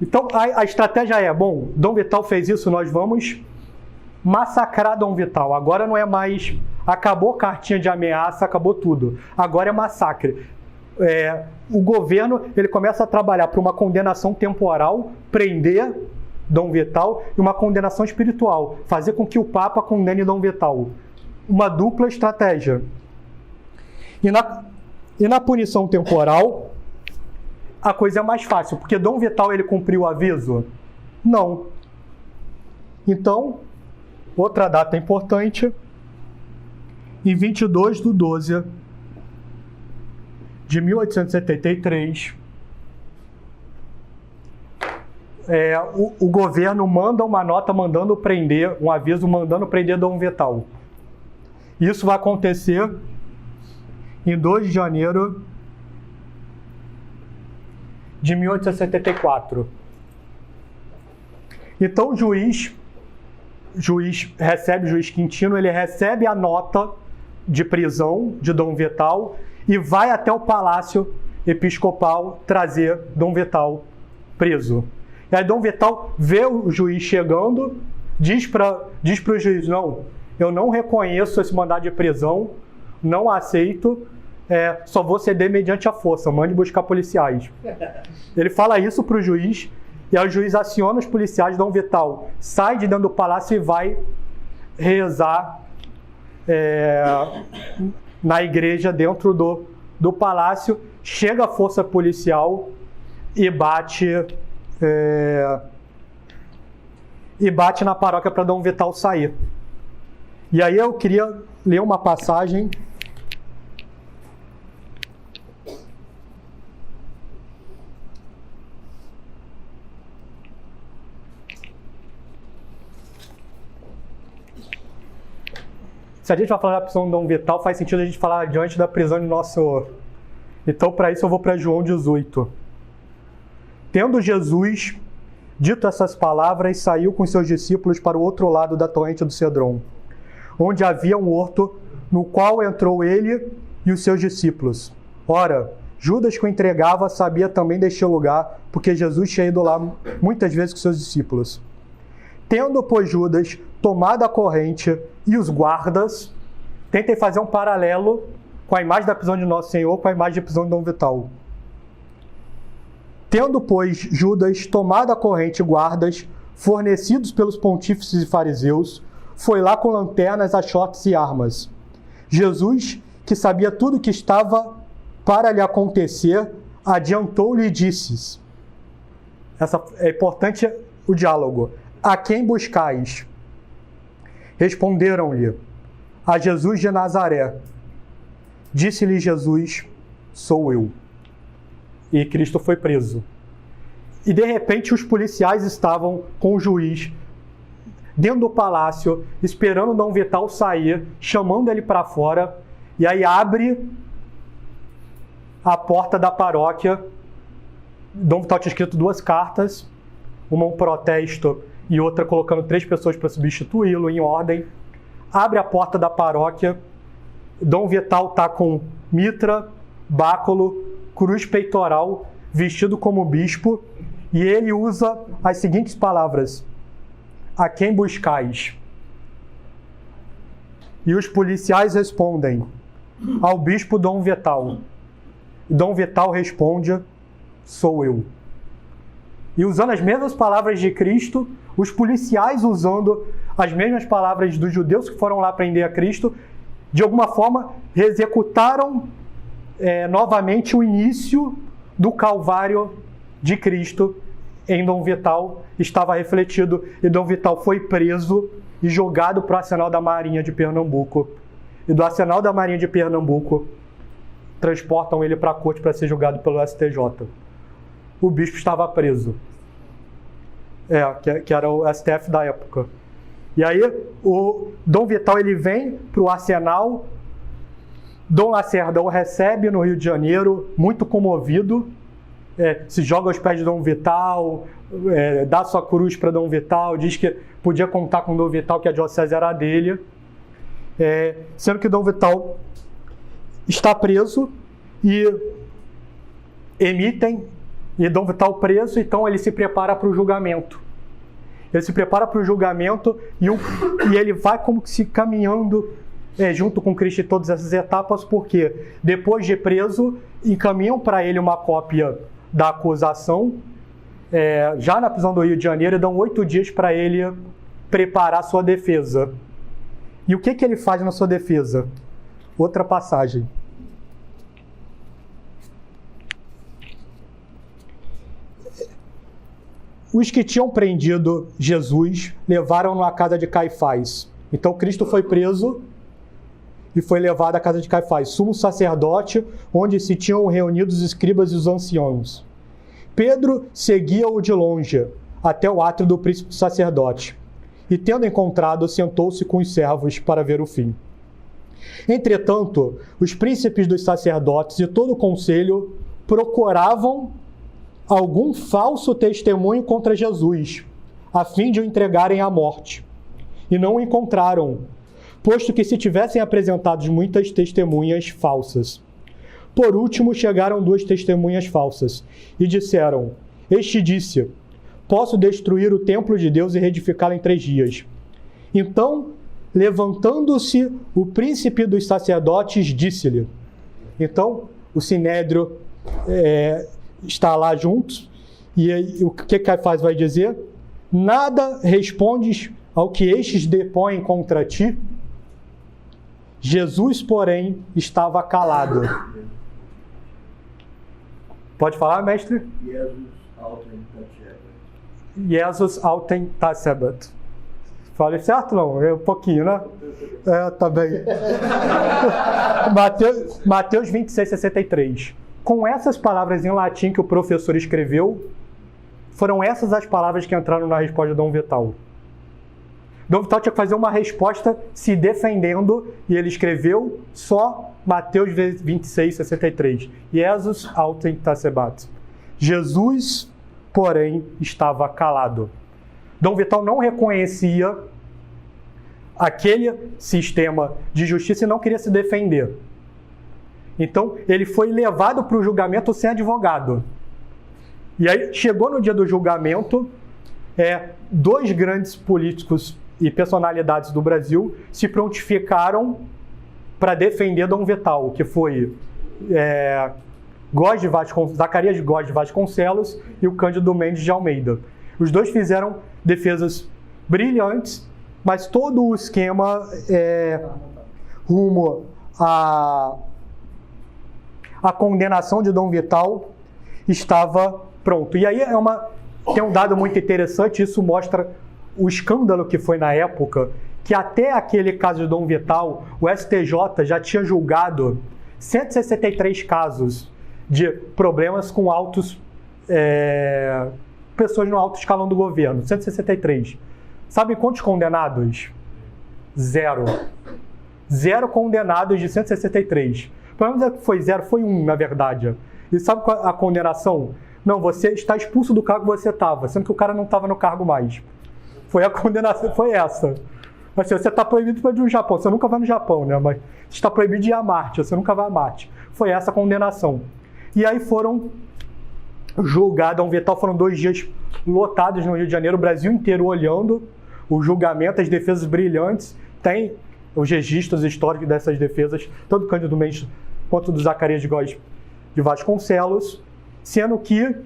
Então, a estratégia Dom Vital fez isso, nós vamos massacrar Dom Vital. Agora não é mais, acabou cartinha de ameaça, acabou tudo. Agora é massacre. O governo ele começa a trabalhar para uma condenação temporal, prender Dom Vital, e uma condenação espiritual, fazer com que o Papa condene Dom Vital. Uma dupla estratégia. E na punição temporal, a coisa é mais fácil, porque Dom Vital ele cumpriu o aviso? Não. Então, outra data importante, em 22/12 de 1873, o governo manda uma nota mandando prender, um aviso mandando prender Dom Vital. Isso vai acontecer em 2 de janeiro de 1874. Então o juiz Quintino, ele recebe a nota de prisão de Dom Vital e vai até o Palácio Episcopal trazer Dom Vital preso. E aí Dom Vital vê o juiz chegando, diz para o juiz: não, eu não reconheço esse mandado de prisão, não aceito, só vou ceder mediante a força, mande buscar policiais. Ele fala isso para o juiz, e aí o juiz aciona os policiais. Dom Vital sai de dentro do palácio e vai rezar na igreja dentro do palácio. Chega a força policial e bate na paróquia para Dom Vital sair. E aí eu queria ler uma passagem se a gente vai falar da prisão de Dom Vital, faz sentido a gente falar diante da prisão de Nosso Senhor. Então, para isso, eu vou para João 18. Tendo Jesus dito essas palavras, saiu com seus discípulos para o outro lado da torrente do Cedron. onde havia um horto, no qual entrou ele e os seus discípulos. Ora, Judas, que o entregava, sabia também deste lugar, porque Jesus tinha ido lá muitas vezes com seus discípulos. Tendo, pois, Judas tomado a corrente e os guardas, tentem fazer um paralelo com a imagem da prisão de Nosso Senhor, com a imagem da prisão de Dom Vital. Tendo, pois, Judas tomado a corrente e guardas, fornecidos pelos pontífices e fariseus, foi lá com lanternas, achotes e armas. Jesus, que sabia tudo o que estava para lhe acontecer, adiantou-lhe e disse, é importante o diálogo, a quem buscais? Responderam-lhe, a Jesus de Nazaré. Disse-lhe Jesus, sou eu. E Cristo foi preso. E de repente os policiais estavam com o juiz dentro do palácio, esperando Dom Vital sair, chamando ele para fora, e aí abre a porta da paróquia. Dom Vital tinha escrito 2 cartas, uma um protesto e outra colocando 3 pessoas para substituí-lo em ordem. Abre a porta da paróquia, Dom Vital está com mitra, báculo, cruz peitoral, vestido como bispo, e ele usa as seguintes palavras, a quem buscais? E os policiais respondem, ao bispo Dom Vital. E Dom Vital responde, sou eu. E usando as mesmas palavras de Cristo, os policiais usando as mesmas palavras dos judeus que foram lá prender a Cristo, de alguma forma executaram novamente o início do Calvário de Cristo em Dom Vital, estava refletido, e Dom Vital foi preso e jogado para o Arsenal da Marinha de Pernambuco. E do Arsenal da Marinha de Pernambuco, transportam ele para a corte para ser julgado pelo STJ. O bispo estava preso. Que era o STF da época. E aí, o Dom Vital ele vem para o Arsenal, Dom Lacerdão recebe no Rio de Janeiro, muito comovido, se joga aos pés de Dom Vital, dá sua cruz para Dom Vital, diz que podia contar com Dom Vital, que a diocese era dele, sendo que Dom Vital está preso e Dom Vital preso, então ele se prepara para o julgamento. Ele se prepara para o julgamento e ele vai como que se caminhando junto com Cristo em todas essas etapas, porque depois de preso, encaminham para ele uma cópia da acusação, já na prisão do Rio de Janeiro, e dão 8 dias para ele preparar sua defesa. E o que ele faz na sua defesa? Outra passagem. Os que tinham prendido Jesus levaram-no à casa de Caifás. Então Cristo foi preso e foi levado à casa de Caifás, sumo sacerdote, onde se tinham reunido os escribas e os anciãos. Pedro seguia-o de longe, até o átrio do príncipe sacerdote, e tendo encontrado, sentou-se com os servos para ver o fim. Entretanto, os príncipes dos sacerdotes e todo o conselho procuravam algum falso testemunho contra Jesus, a fim de o entregarem à morte. E não o encontraram, posto que se tivessem apresentado muitas testemunhas falsas. Por último, chegaram 2 testemunhas falsas, e disseram, este disse, posso destruir o templo de Deus e reedificá-lo em 3 dias. Então, levantando-se, o príncipe dos sacerdotes disse-lhe. Então, o sinédrio está lá juntos, e aí, o que Caifás vai dizer? Nada respondes ao que estes depõem contra ti? Jesus, porém, estava calado. Pode falar, mestre? Jesus autem tacebat. Falei certo, não? Um pouquinho, né? Tá bem. Mateus 26, 63. Com essas palavras em latim que o professor escreveu, foram essas as palavras que entraram na resposta de Dom Vital. Dom Vital tinha que fazer uma resposta se defendendo, e ele escreveu só Mateus 26, 63. Jesus autem tacebat. Jesus, porém, estava calado. Dom Vital não reconhecia aquele sistema de justiça e não queria se defender. Então, ele foi levado para o julgamento sem advogado. E aí, chegou no dia do julgamento, dois grandes políticos e personalidades do Brasil se prontificaram para defender Dom Vital, que foi Zacarias Góes de Vasconcelos e o Cândido Mendes de Almeida. Os dois fizeram defesas brilhantes, mas todo o esquema rumo à condenação de Dom Vital estava pronto. E aí tem um dado muito interessante, isso mostra o escândalo que foi na época, que até aquele caso de Dom Vital, o STJ já tinha julgado 163 casos de problemas com pessoas no alto escalão do governo. 163. Sabem quantos condenados? 0. 0 condenados de 163. O problema é que foi 0, foi 1, na verdade. E sabe qual a condenação? Não, você está expulso do cargo que você estava, sendo que o cara não estava no cargo mais. A condenação foi essa. Assim, você está proibido de ir no Japão, você nunca vai no Japão, né? Mas você está proibido de ir a Marte, você nunca vai a Marte. Foi essa a condenação. E aí foram julgados, Dom Vital, foram 2 dias lotados no Rio de Janeiro, o Brasil inteiro olhando o julgamento, as defesas brilhantes. Tem os registros históricos dessas defesas, tanto do Cândido Mendes quanto do Zacarias Góes de Vasconcelos, sendo que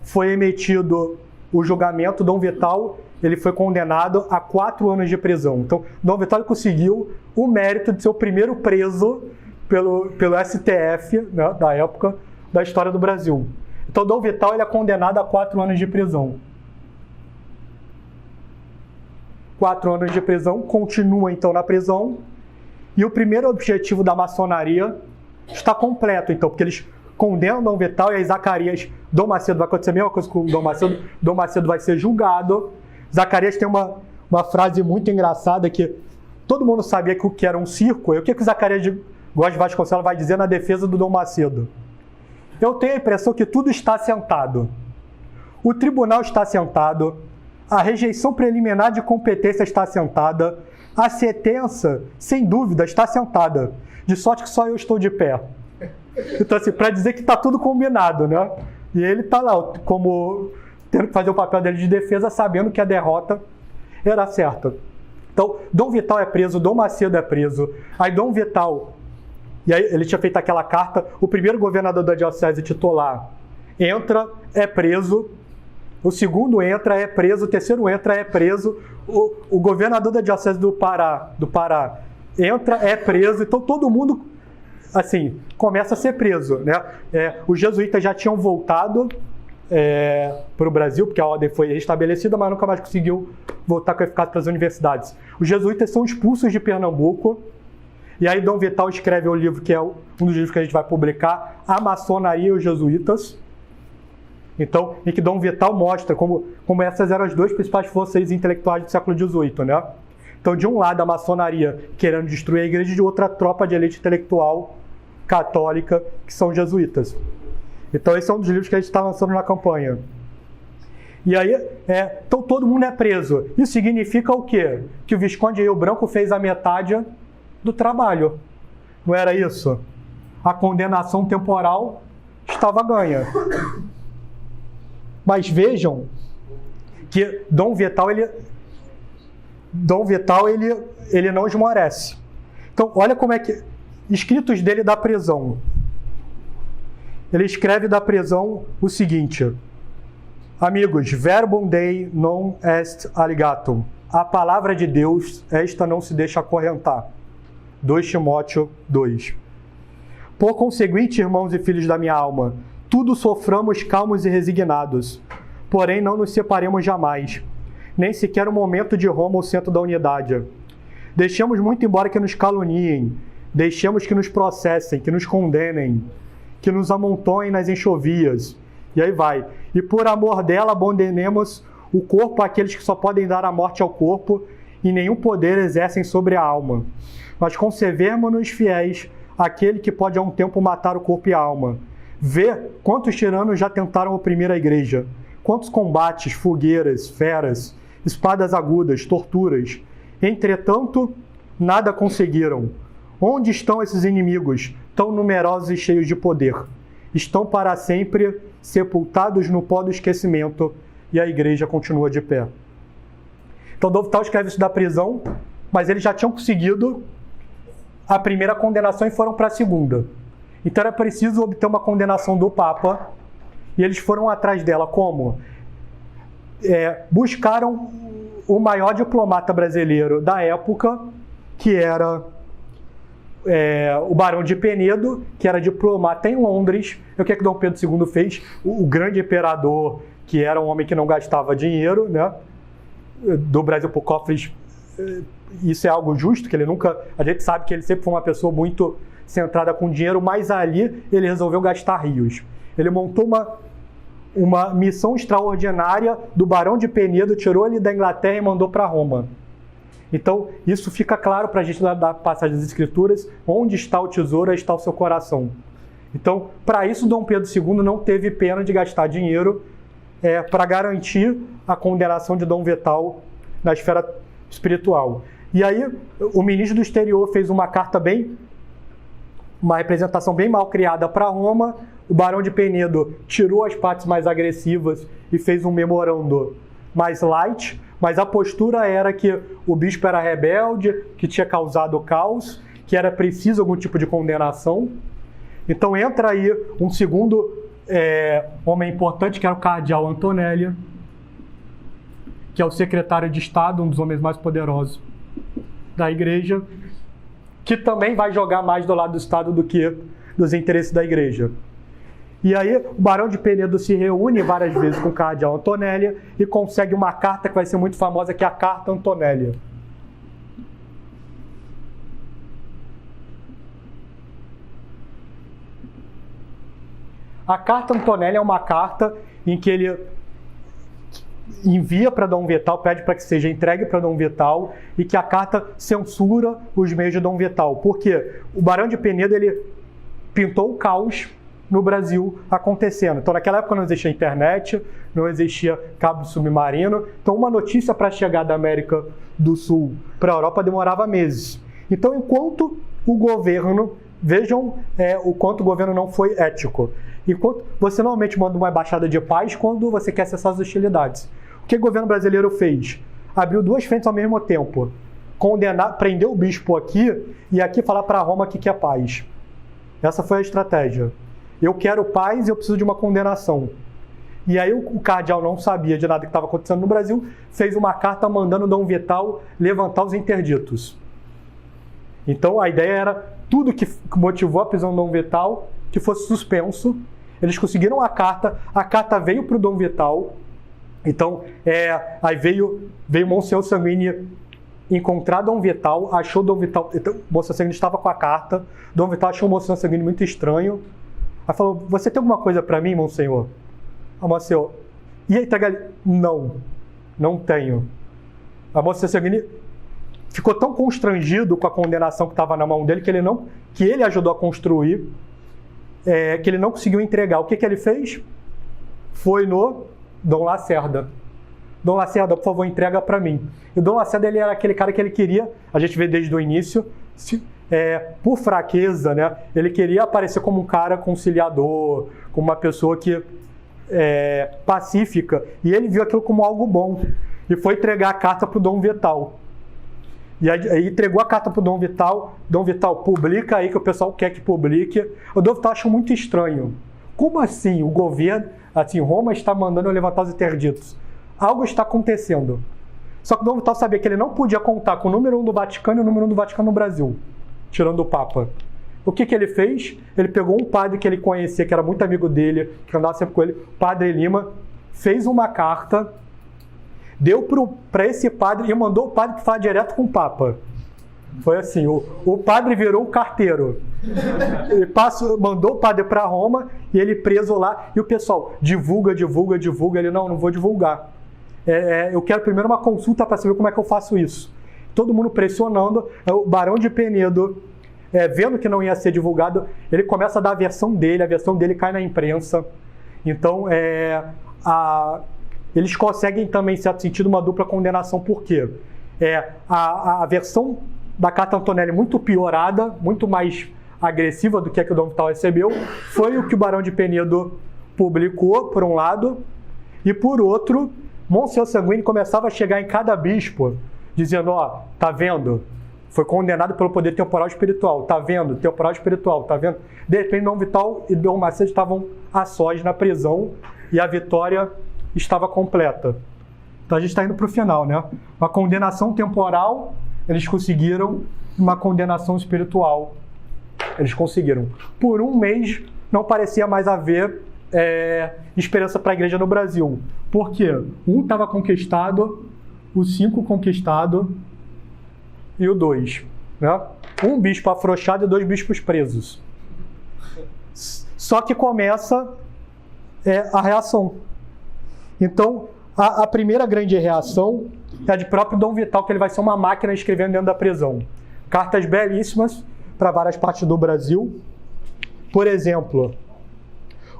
foi emitido o julgamento. Dom Vital ele foi condenado a 4 anos de prisão. Então, Dom Vital conseguiu o mérito de ser o primeiro preso pelo STF, né, da época da história do Brasil. Então, Dom Vital ele é condenado a 4 anos de prisão. 4 anos de prisão, continua então na prisão. E o primeiro objetivo da maçonaria está completo, então, porque eles condenam Dom Vital e aí Zacarias, Dom Macedo vai acontecer a mesma coisa com o Dom Macedo vai ser julgado. Zacarias tem uma frase muito engraçada que todo mundo sabia que o que era um circo, e o que o Zacarias Góes de Vasconcelos vai dizer na defesa do Dom Macedo? Eu tenho a impressão que tudo está assentado. O tribunal está assentado, a rejeição preliminar de competência está assentada, a sentença, sem dúvida, está assentada, de sorte que só eu estou de pé. Então, assim, para dizer que está tudo combinado, né? E ele está lá, como tendo que fazer o papel dele de defesa, sabendo que a derrota era certa. Então, Dom Vital é preso, Dom Macedo é preso. Aí Dom Vital, e aí ele tinha feito aquela carta, o primeiro governador da diocese titular entra, é preso, o segundo entra, é preso, o terceiro entra, é preso, o governador da diocese do Pará entra, é preso, então todo mundo, assim, começa a ser preso, né? Os jesuítas já tinham voltado para o Brasil, porque a ordem foi restabelecida, mas nunca mais conseguiu voltar com eficácia para as universidades. Os jesuítas são expulsos de Pernambuco, e aí Dom Vital escreve o livro, que é um dos livros que a gente vai publicar, A Maçonaria e os Jesuítas. Então, em que Dom Vital mostra como essas eram as 2 principais forças intelectuais do século XVIII, né? Então, de um lado, a maçonaria querendo destruir a igreja, de outra, a tropa de elite intelectual católica, que são os jesuítas. Então, esse é um dos livros que a gente está lançando na campanha. E aí, então todo mundo é preso. Isso significa o quê? Que o Visconde Rio Branco fez a metade do trabalho. Não era isso? A condenação temporal estava ganha. Mas vejam que Dom Vital ele não esmorece. Então, olha como é que... Escritos dele da prisão. Ele escreve da prisão o seguinte: Amigos, verbum Dei non est alligatum. A palavra de Deus, esta não se deixa acorrentar. 2 Timóteo 2. Por conseguinte, irmãos e filhos da minha alma, tudo soframos calmos e resignados, porém não nos separemos jamais, nem sequer um momento de Roma o centro da unidade. Deixemos muito embora que nos caluniem, deixemos que nos processem, que nos condenem, que nos amontoem nas enxovias. E aí vai. E por amor dela abandonemos o corpo àqueles que só podem dar a morte ao corpo e nenhum poder exercem sobre a alma. Mas conservemo-nos fiéis àquele que pode a um tempo matar o corpo e a alma. Vê quantos tiranos já tentaram oprimir a igreja, quantos combates, fogueiras, feras, espadas agudas, torturas, Entretanto, nada conseguiram. Onde estão esses inimigos, tão numerosos e cheios de poder? Estão para sempre sepultados no pó do esquecimento, e a igreja continua de pé. Então, Dom Vital escreve isso da prisão, mas eles já tinham conseguido a primeira condenação e foram para a segunda. Então, era preciso obter uma condenação do Papa, e eles foram atrás dela. Como? Buscaram o maior diplomata brasileiro da época, que era o Barão de Penedo, que era diplomata em Londres. E o que Dom Pedro II fez? O grande imperador, que era um homem que não gastava dinheiro, né, do Brasil por cofres, isso é algo justo, que ele nunca... A gente sabe que ele sempre foi uma pessoa muito centrada com dinheiro, mas ali ele resolveu gastar rios. Ele montou uma missão extraordinária do Barão de Penedo, tirou ele da Inglaterra e mandou para Roma. Então, isso fica claro para a gente da passagem das Escrituras: onde está o tesouro, aí está o seu coração. Então, para isso, Dom Pedro II não teve pena de gastar dinheiro para garantir a condenação de Dom Vital na esfera espiritual. E aí, o ministro do exterior fez uma representação bem mal criada para Roma. O Barão de Penedo tirou as partes mais agressivas e fez um memorando mais light, mas a postura era que o bispo era rebelde, que tinha causado caos, que era preciso algum tipo de condenação. Então entra aí um segundo homem importante, que era o cardeal Antonelli, que é o secretário de Estado, um dos homens mais poderosos da igreja, que também vai jogar mais do lado do Estado do que dos interesses da igreja. E aí o Barão de Penedo se reúne várias vezes com o cardeal Antonelli e consegue uma carta que vai ser muito famosa, que é a Carta Antonelli. A Carta Antonelli é uma carta em que ele envia para Dom Vital, pede para que seja entregue para Dom Vital, e que a carta censura os meios de Dom Vital. Por quê? O Barão de Penedo ele pintou o caos no Brasil acontecendo. Então, naquela época não existia internet, não existia cabo submarino. Então, uma notícia para chegar da América do Sul para a Europa demorava meses. Então, enquanto o governo... Vejam o quanto o governo não foi ético. Enquanto você normalmente manda uma embaixada de paz quando você quer cessar as hostilidades. O que o governo brasileiro fez? Abriu duas frentes ao mesmo tempo. Prendeu o bispo aqui e aqui falar para Roma que quer paz. Essa foi a estratégia. Eu quero paz e eu preciso de uma condenação. E aí o cardeal não sabia de nada que estava acontecendo no Brasil, fez uma carta mandando Dom Vital levantar os interditos. Então a ideia era tudo que motivou a prisão de Dom Vital que fosse suspenso. Eles conseguiram a carta veio para o Dom Vital. Então aí veio Monsenhor Sanguini encontrar Dom Vital, achou Dom Vital, então, Monsenhor Sanguini estava com a carta, Dom Vital achou o Monsenhor Sanguini muito estranho. Aí falou: você tem alguma coisa para mim, Monsenhor? A Monsenhor: e aí, entrega ele? Não tenho. A Monsenhor Sanguini ficou tão constrangido com a condenação que estava na mão dele, que ele ajudou a construir, que ele não conseguiu entregar. O que ele fez? Foi no Dom Lacerda. Dom Lacerda, por favor, entrega para mim. E o Dom Lacerda, ele era aquele cara que ele queria, a gente vê desde o início, por fraqueza, né? Ele queria aparecer como um cara conciliador, como uma pessoa que pacífica. E ele viu aquilo como algo bom. E foi entregar a carta para o Dom Vital. E aí entregou a carta para o Dom Vital. Dom Vital, publica aí que o pessoal quer que publique. O Dom Vital achou muito estranho. Como assim o governo, assim, Roma está mandando eu levantar os interditos? Algo está acontecendo. Só que o Dom Vital sabia que ele não podia contar com o número 1 do Vaticano e o número 1 do Vaticano no Brasil, tirando o Papa. O que ele fez? Ele pegou um padre que ele conhecia, que era muito amigo dele, que andava sempre com ele, Padre Lima, fez uma carta, deu para esse padre e mandou o padre falar direto com o Papa. Foi assim, o padre virou o carteiro. Ele mandou o padre para Roma e ele preso lá. E o pessoal, divulga. Ele, não vou divulgar. Eu quero primeiro uma consulta para saber como é que eu faço isso. Todo mundo pressionando. O Barão de Penedo, vendo que não ia ser divulgado, ele começa a dar a versão dele cai na imprensa. Então, eles conseguem também, em certo sentido, uma dupla condenação. Por quê? A versão da carta Antonelli muito piorada, muito mais agressiva do que a que o Dom Vital recebeu, foi o que o Barão de Penedo publicou, por um lado, e por outro, Monsenhor Sanguini começava a chegar em cada bispo, dizendo, tá vendo? Foi condenado pelo poder temporal espiritual, tá vendo? Temporal espiritual, tá vendo? De repente, Dom Vital e Dom Macedo estavam a sós na prisão e a vitória estava completa. Então a gente está indo para o final, né? Uma condenação temporal, eles conseguiram, uma condenação espiritual, eles conseguiram. Por um mês, não parecia mais haver esperança para a igreja no Brasil. Por quê? Um estava conquistado, o 5 conquistado e o 2. Né? Um bispo afrouxado e 2 bispos presos. Só que começa a reação. Então, a primeira grande reação é a de próprio Dom Vital, que ele vai ser uma máquina escrevendo dentro da prisão. Cartas belíssimas para várias partes do Brasil. Por exemplo,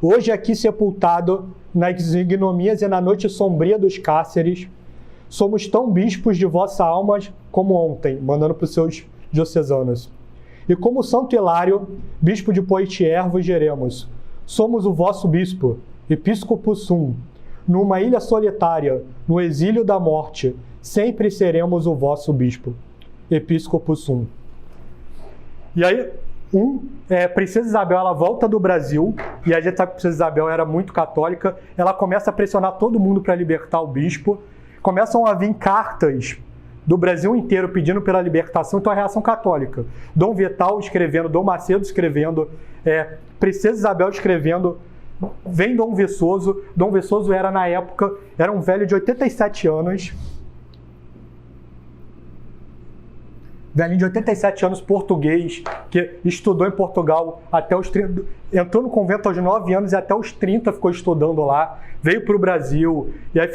hoje aqui sepultado nas ignominias e na noite sombria dos cárceres, somos tão bispos de vossa alma como ontem, mandando para os seus diocesanos. E como Santo Hilário, bispo de Poitiers, vos geremos. Somos o vosso bispo, episcopo sum. Numa ilha solitária, no exílio da morte, sempre seremos o vosso bispo, episcopo sum. E aí, Princesa Isabel, ela volta do Brasil, e a gente sabe que a Princesa Isabel era muito católica, ela começa a pressionar todo mundo para libertar o bispo, começam a vir cartas do Brasil inteiro pedindo pela libertação, então a reação católica. Dom Vital escrevendo, Dom Macedo escrevendo, Princesa Isabel escrevendo, vem Dom Viçoso. Dom Viçoso era, na época, era um velho de 87 anos, velhinho de 87 anos, português, que estudou em Portugal até os 30, entrou no convento aos 9 anos e até os 30 ficou estudando lá, veio para o Brasil, e aí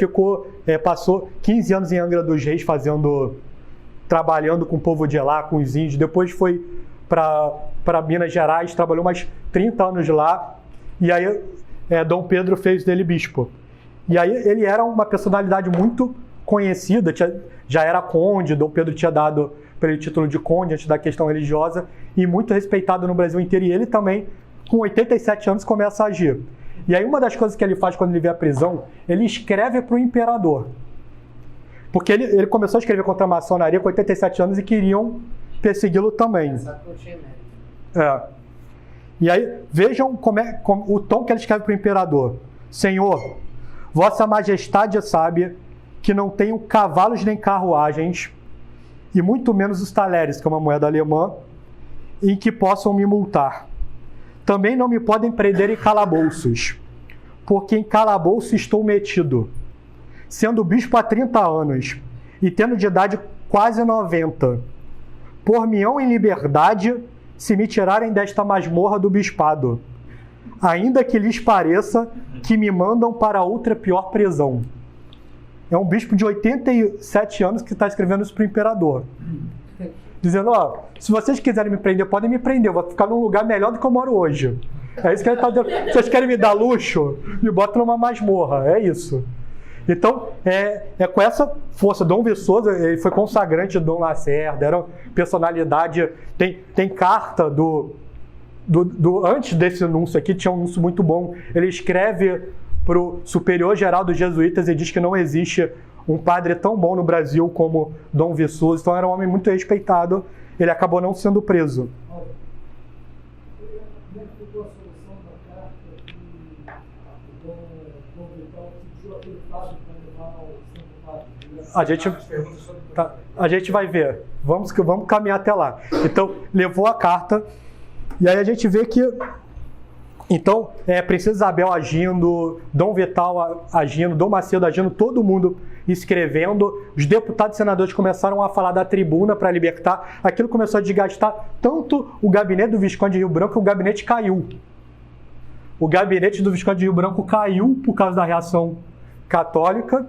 passou 15 anos em Angra dos Reis trabalhando com o povo de lá, com os índios, depois foi para Minas Gerais, trabalhou mais 30 anos lá, e aí Dom Pedro fez dele bispo. E aí ele era uma personalidade muito conhecida, já era conde, Dom Pedro tinha dado pelo título de conde antes da questão religiosa, e muito respeitado no Brasil inteiro, e ele também, com 87 anos, começa a agir. E aí uma das coisas que ele faz quando ele vê a prisão, ele escreve para o imperador. Porque ele começou a escrever contra a maçonaria com 87 anos e queriam persegui-lo também. E aí, vejam o tom que ele escreve para o imperador. Senhor, vossa majestade sabe que não tenho cavalos nem carruagens, e muito menos os talheres, que é uma moeda alemã, em que possam me multar. Também não me podem prender em calabouços, porque em calabouço estou metido, sendo bispo há 30 anos, e tendo de idade quase 90. Por-me-ão em liberdade, se me tirarem desta masmorra do bispado, ainda que lhes pareça que me mandam para outra pior prisão. É um bispo de 87 anos que está escrevendo isso para o imperador. Dizendo, se vocês quiserem me prender, podem me prender, eu vou ficar num lugar melhor do que eu moro hoje. É isso que ele está dizendo. Vocês querem me dar luxo? Me botam numa masmorra, é isso. Então, com essa força, Dom Viçoso, ele foi consagrante de Dom Lacerda, era uma personalidade, tem carta antes desse anúncio aqui, tinha um anúncio muito bom, ele escreve para o superior geral dos jesuítas e diz que não existe um padre tão bom no Brasil como Dom Viçoso, então era um homem muito respeitado, ele acabou não sendo preso. A gente vai ver, vamos caminhar até lá. Então, levou a carta, e aí a gente vê que então, Princesa Isabel agindo, Dom Vital agindo, Dom Macedo agindo, todo mundo escrevendo, os deputados e senadores começaram a falar da tribuna para libertar, aquilo começou a desgastar tanto o gabinete do Visconde de Rio Branco, que o gabinete caiu. O gabinete do Visconde de Rio Branco caiu por causa da reação católica,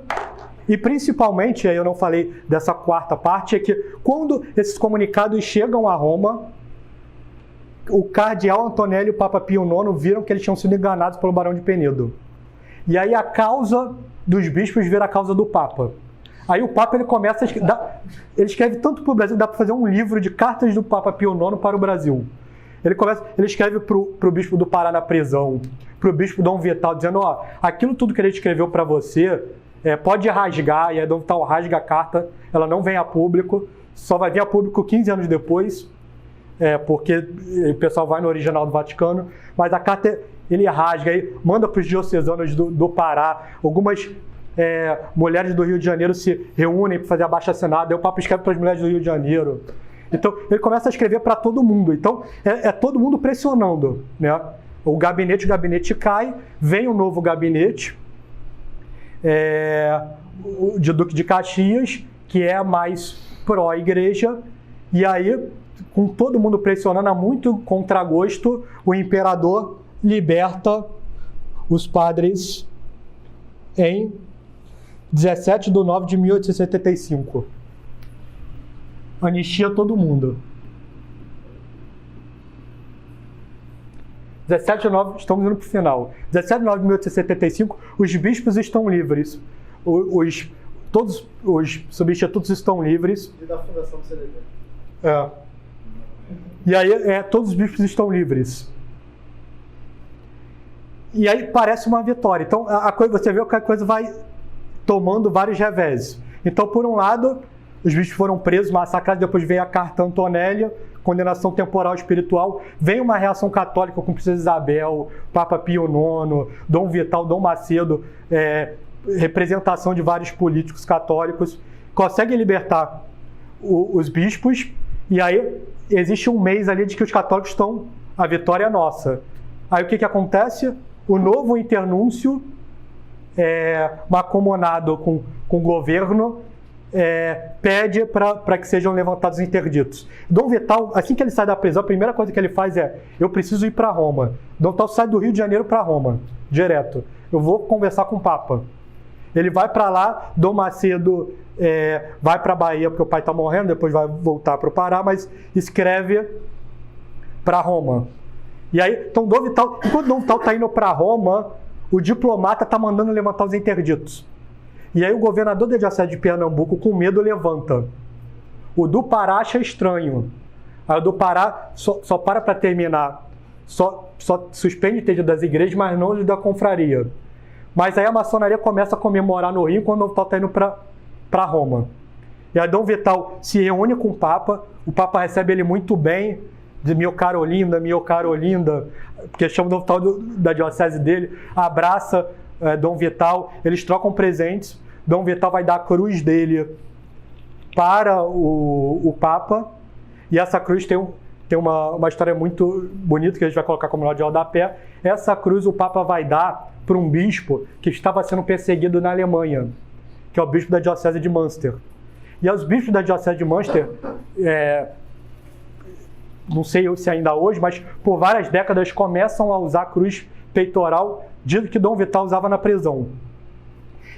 e principalmente, aí eu não falei dessa quarta parte, é que quando esses comunicados chegam a Roma, o cardeal Antonelli e o Papa Pio IX viram que eles tinham sido enganados pelo Barão de Penedo. E aí a causa dos bispos vira a causa do Papa. Aí o Papa ele começa ele escreve tanto para o Brasil, dá para fazer um livro de cartas do Papa Pio IX para o Brasil. Ele escreve para o bispo do Pará na prisão, para o bispo Dom Vital, dizendo, aquilo tudo que ele escreveu para você, pode rasgar, e aí Dom Vital rasga a carta, ela não vem a público, só vai vir a público 15 anos depois, porque o pessoal vai no original do Vaticano, mas a carta ele rasga, aí manda para os diocesanos do Pará, algumas mulheres do Rio de Janeiro se reúnem para fazer abaixo-assinado, aí o Papa escreve para as mulheres do Rio de Janeiro. Então, ele começa a escrever para todo mundo. Então, todo mundo pressionando, né? O gabinete cai, vem um novo gabinete, de Duque de Caxias, que é mais pró-igreja, e aí, com todo mundo pressionando, a muito contragosto, o imperador liberta os padres em 17 de 9 de 1875. Anistia todo mundo. 17 de 9, estamos indo para o final. 17 de 9 de 1875, os bispos estão livres. Todos os substitutos estão livres. E da fundação do CDB. E aí, todos os bispos estão livres. E aí parece uma vitória. Então, você vê que a coisa vai tomando vários reveses. Então, por um lado, os bispos foram presos, massacrados, depois veio a Carta Antonélia, condenação temporal e espiritual, vem uma reação católica com Princesa Isabel, Papa Pio IX, Dom Vital, Dom Macedo, representação de vários políticos católicos, conseguem libertar os bispos, e aí existe um mês ali de que os católicos estão, a vitória é nossa. Aí o que acontece? O novo internúncio, macomunado com o governo, pede para que sejam levantados os interditos. Dom Vital, assim que ele sai da prisão, a primeira coisa que ele faz eu preciso ir para Roma. Dom Vital sai do Rio de Janeiro para Roma, direto. Eu vou conversar com o Papa. Ele vai para lá, Dom Macedo vai para a Bahia, porque o pai está morrendo, depois vai voltar para o Pará, mas escreve para Roma. E aí, então Dom Vital, enquanto Dom Vital está indo para Roma, o diplomata está mandando levantar os interditos. E aí o governador da diocese de Pernambuco, com medo, levanta. O do Pará acha estranho. Aí o do Pará só para terminar, só suspende o interditos das igrejas, mas não os da confraria. Mas aí a maçonaria começa a comemorar no Rio quando o Dom Vital está indo para Roma. E aí Dom Vital se reúne com o Papa recebe ele muito bem, de meu caro Olinda, porque chama o Dom Vital da diocese dele, abraça Dom Vital, eles trocam presentes, Dom Vital vai dar a cruz dele para o Papa, e essa cruz tem uma história muito bonita que a gente vai colocar como nota de rodapé. Essa cruz o Papa vai dar para um bispo que estava sendo perseguido na Alemanha, que é o bispo da diocese de Münster. E os bispos da diocese de Münster, não sei se ainda hoje, mas por várias décadas começam a usar a cruz peitoral que Dom Vital usava na prisão.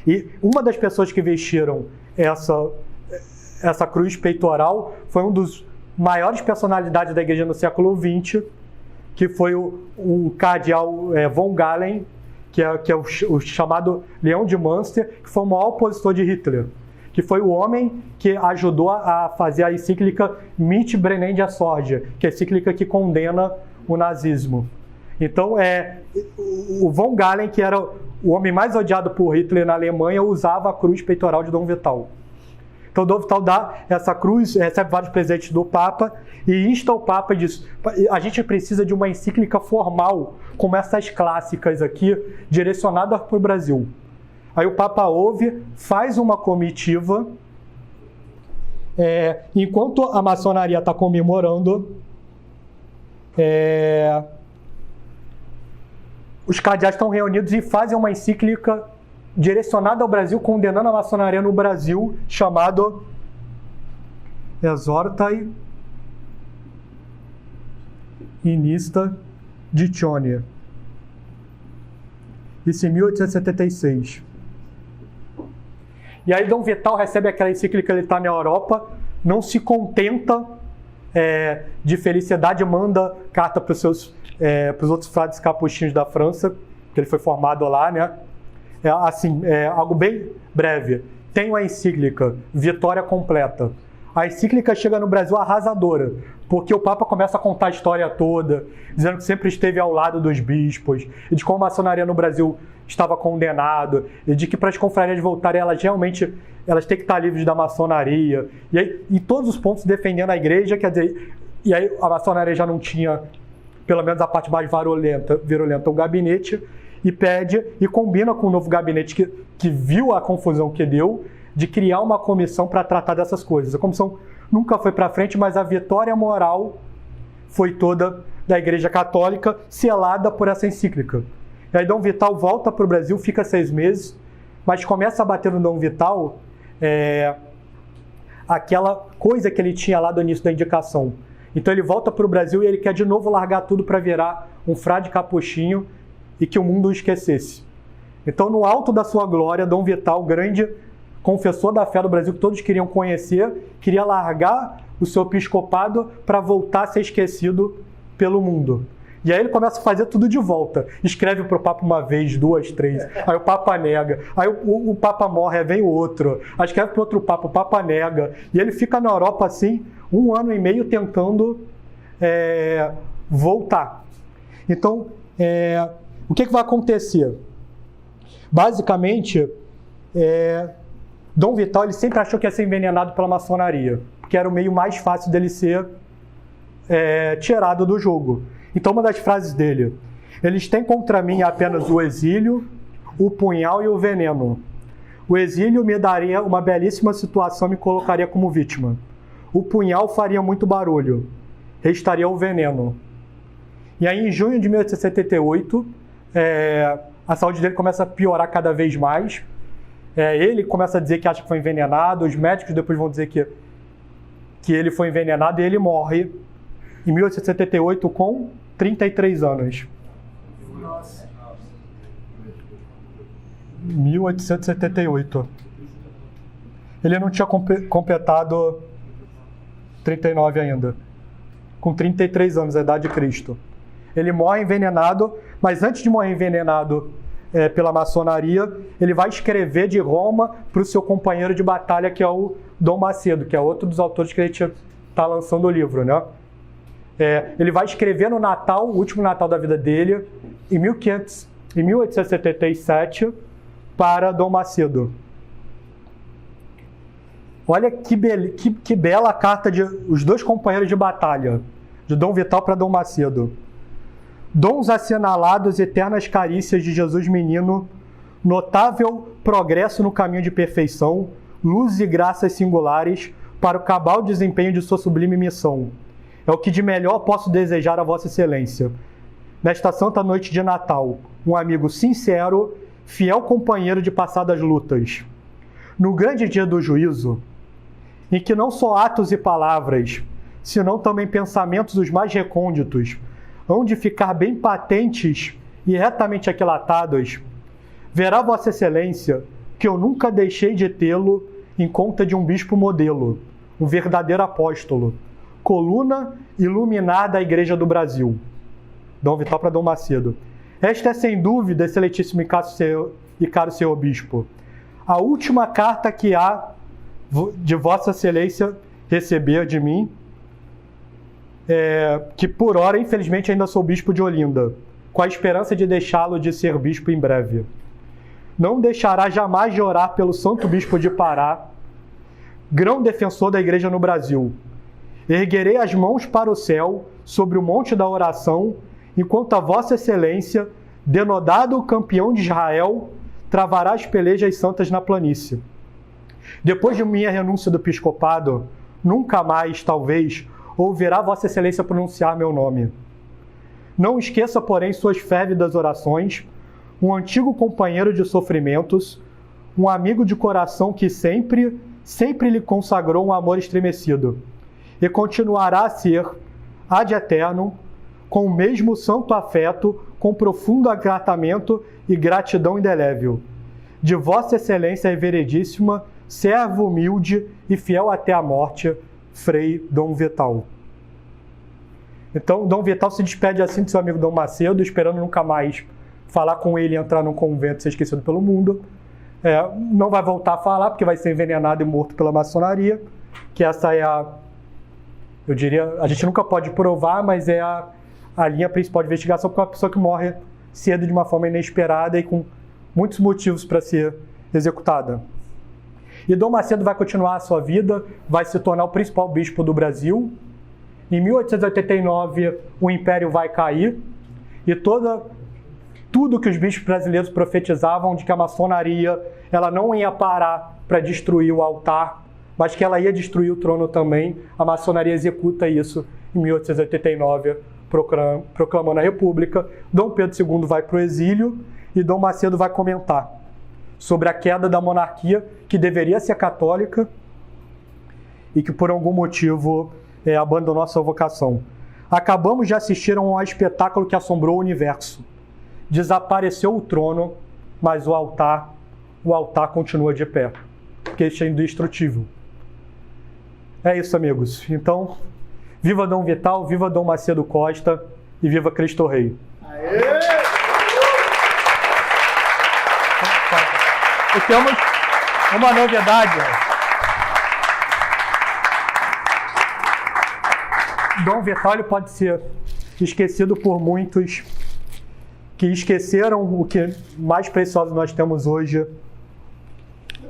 E uma das pessoas que vestiram essa cruz peitoral foi um dos maiores personalidades da igreja no século XX, que foi o cardeal von Galen, que é o chamado Leão de Münster, que foi o maior opositor de Hitler, que foi o homem que ajudou a fazer a encíclica Mit Brennende Sorge, que é a encíclica que condena o nazismo. Então, o von Galen, que era o homem mais odiado por Hitler na Alemanha, usava a cruz peitoral de Dom Vital. Então, Dom Vital dá essa cruz, recebe vários presentes do Papa e insta o Papa e diz: a gente precisa de uma encíclica formal, como essas clássicas aqui, direcionadas para o Brasil. Aí o Papa ouve, faz uma comitiva, enquanto a maçonaria está comemorando, os cardeais estão reunidos e fazem uma encíclica direcionada ao Brasil, condenando a maçonaria no Brasil, chamado Exhortae Inista Ditione. Isso em 1876. E aí Dom Vital recebe aquela encíclica, ele está na Europa, não se contenta de felicidade, manda carta para os outros frades capuchinhos da França, que ele foi formado lá, né? Algo bem breve, tenho a encíclica Vitória Completa. A encíclica chega no Brasil arrasadora, porque o Papa começa a contar a história toda, dizendo que sempre esteve ao lado dos bispos, e de como a maçonaria no Brasil estava condenado, e de que para as confrarias voltarem, elas têm que estar livres da maçonaria, e todos os pontos defendendo a igreja, quer dizer, e aí a maçonaria já não tinha, pelo menos a parte mais virulenta, o gabinete, e pede, e combina com o novo gabinete que viu a confusão que deu, de criar uma comissão para tratar dessas coisas. A comissão nunca foi para frente, mas a vitória moral foi toda da Igreja Católica, selada por essa encíclica. E aí Dom Vital volta para o Brasil, fica 6 meses, mas começa a bater no Dom Vital aquela coisa que ele tinha lá do início da indicação. Então ele volta para o Brasil e ele quer de novo largar tudo para virar um frade capuchinho e que o mundo o esquecesse. Então, no alto da sua glória, Dom Vital, grande confessor da fé do Brasil, que todos queriam conhecer, queria largar o seu episcopado para voltar a ser esquecido pelo mundo. E aí ele começa a fazer tudo de volta. Escreve para o Papa uma vez, 2, 3, aí o Papa nega, aí o Papa morre, aí vem o outro, aí escreve para outro Papa, o Papa nega, e ele fica na Europa assim, 1 ano e meio tentando voltar. Então, o que vai acontecer? Basicamente, Dom Vital ele sempre achou que ia ser envenenado pela maçonaria, porque era o meio mais fácil dele ser tirado do jogo. Então, uma das frases dele: eles têm contra mim apenas o exílio, o punhal e o veneno. O exílio me daria uma belíssima situação e me colocaria como vítima. O punhal faria muito barulho. Restaria o veneno. E aí, em junho de 1878, a saúde dele começa a piorar cada vez mais. Ele começa a dizer que acha que foi envenenado, os médicos depois vão dizer que ele foi envenenado, e ele morre em 1878 com 33 anos. Nossa. 1878. Ele não tinha completado 39 ainda. Com 33 anos, a idade de Cristo. Ele morre envenenado, mas antes de morrer envenenado pela maçonaria, ele vai escrever de Roma para o seu companheiro de batalha, que é o Dom Macedo, que é outro dos autores que a gente está lançando o livro, né? Ele vai escrever no Natal, o último Natal da vida dele, em 1877, para Dom Macedo. Olha que bela carta de os 2 companheiros de batalha, de Dom Vital para Dom Macedo. Dons assinalados, eternas carícias de Jesus menino, notável progresso no caminho de perfeição, luz e graças singulares para o cabal desempenho de sua sublime missão. É o que de melhor posso desejar a Vossa Excelência. Nesta santa noite de Natal, um amigo sincero, fiel companheiro de passadas lutas. No grande dia do juízo, em que não só atos e palavras, senão também pensamentos os mais recônditos, hão de ficar bem patentes e retamente aquilatados, verá Vossa Excelência que eu nunca deixei de tê-lo em conta de um bispo modelo, um verdadeiro apóstolo, coluna iluminar da Igreja do Brasil. Dom Vital para Dom Macedo. Esta é sem dúvida, excelentíssimo e caro senhor bispo, a última carta que há de Vossa Excelência receber de mim, que por ora, infelizmente, ainda sou bispo de Olinda, com a esperança de deixá-lo de ser bispo em breve. Não deixará jamais de orar pelo Santo Bispo de Pará, grão defensor da Igreja no Brasil. Erguerei as mãos para o céu, sobre o monte da oração, enquanto a Vossa Excelência, denodado campeão de Israel, travará as pelejas santas na planície. Depois de minha renúncia do episcopado, nunca mais, talvez, ouvirá Vossa Excelência pronunciar meu nome. Não esqueça, porém, suas férvidas orações, um antigo companheiro de sofrimentos, um amigo de coração que sempre lhe consagrou um amor estremecido, e continuará a ser, ad eterno, com o mesmo santo afeto, com profundo agratamento e gratidão indelével. De Vossa Excelência Reverendíssima, servo humilde e fiel até a morte, Frei Dom Vital. Então, Dom Vital se despede assim do seu amigo Dom Macedo, esperando nunca mais falar com ele e entrar num convento e ser esquecido pelo mundo. não vai voltar a falar, porque vai ser envenenado e morto pela maçonaria, que essa é eu diria, a gente nunca pode provar, mas é a linha principal de investigação, porque é uma pessoa que morre cedo de uma forma inesperada e com muitos motivos para ser executada. E Dom Macedo vai continuar a sua vida, vai se tornar o principal bispo do Brasil. Em 1889, o Império vai cair e tudo que os bispos brasileiros profetizavam de que a maçonaria ela não ia parar para destruir o altar, mas que ela ia destruir o trono também, a maçonaria executa isso em 1889, proclamando a República. Dom Pedro II vai para o exílio e Dom Macedo vai comentar sobre a queda da monarquia, que deveria ser católica e que por algum motivo abandonou a sua vocação. Acabamos de assistir a um espetáculo que assombrou o universo. Desapareceu o trono, mas o altar continua de pé, porque este é indestrutível. É isso, amigos. Então, viva Dom Vital, viva Dom Macedo Costa e viva Cristo Rei. Aê! E temos uma novidade. Dom Vital ele pode ser esquecido por muitos que esqueceram o que mais precioso nós temos hoje,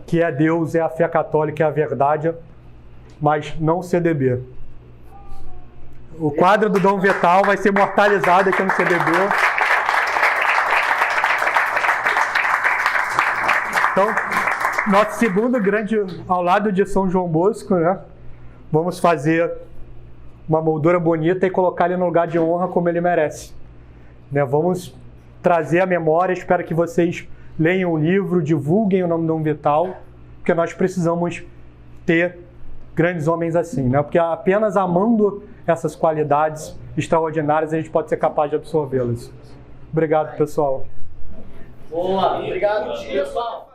que é Deus, é a fé católica, é a verdade, mas não o CDB. O quadro do Dom Vital vai ser imortalizado aqui no CDB. Então, nosso segundo grande, ao lado de São João Bosco, né? Vamos fazer uma moldura bonita e colocar ele no lugar de honra como ele merece. Né? Vamos trazer a memória, espero que vocês leiam o livro, divulguem o nome do Dom Vital, porque nós precisamos ter grandes homens assim, né? Porque apenas amando essas qualidades extraordinárias a gente pode ser capaz de absorvê-las. Obrigado, pessoal. Boa, obrigado, pessoal.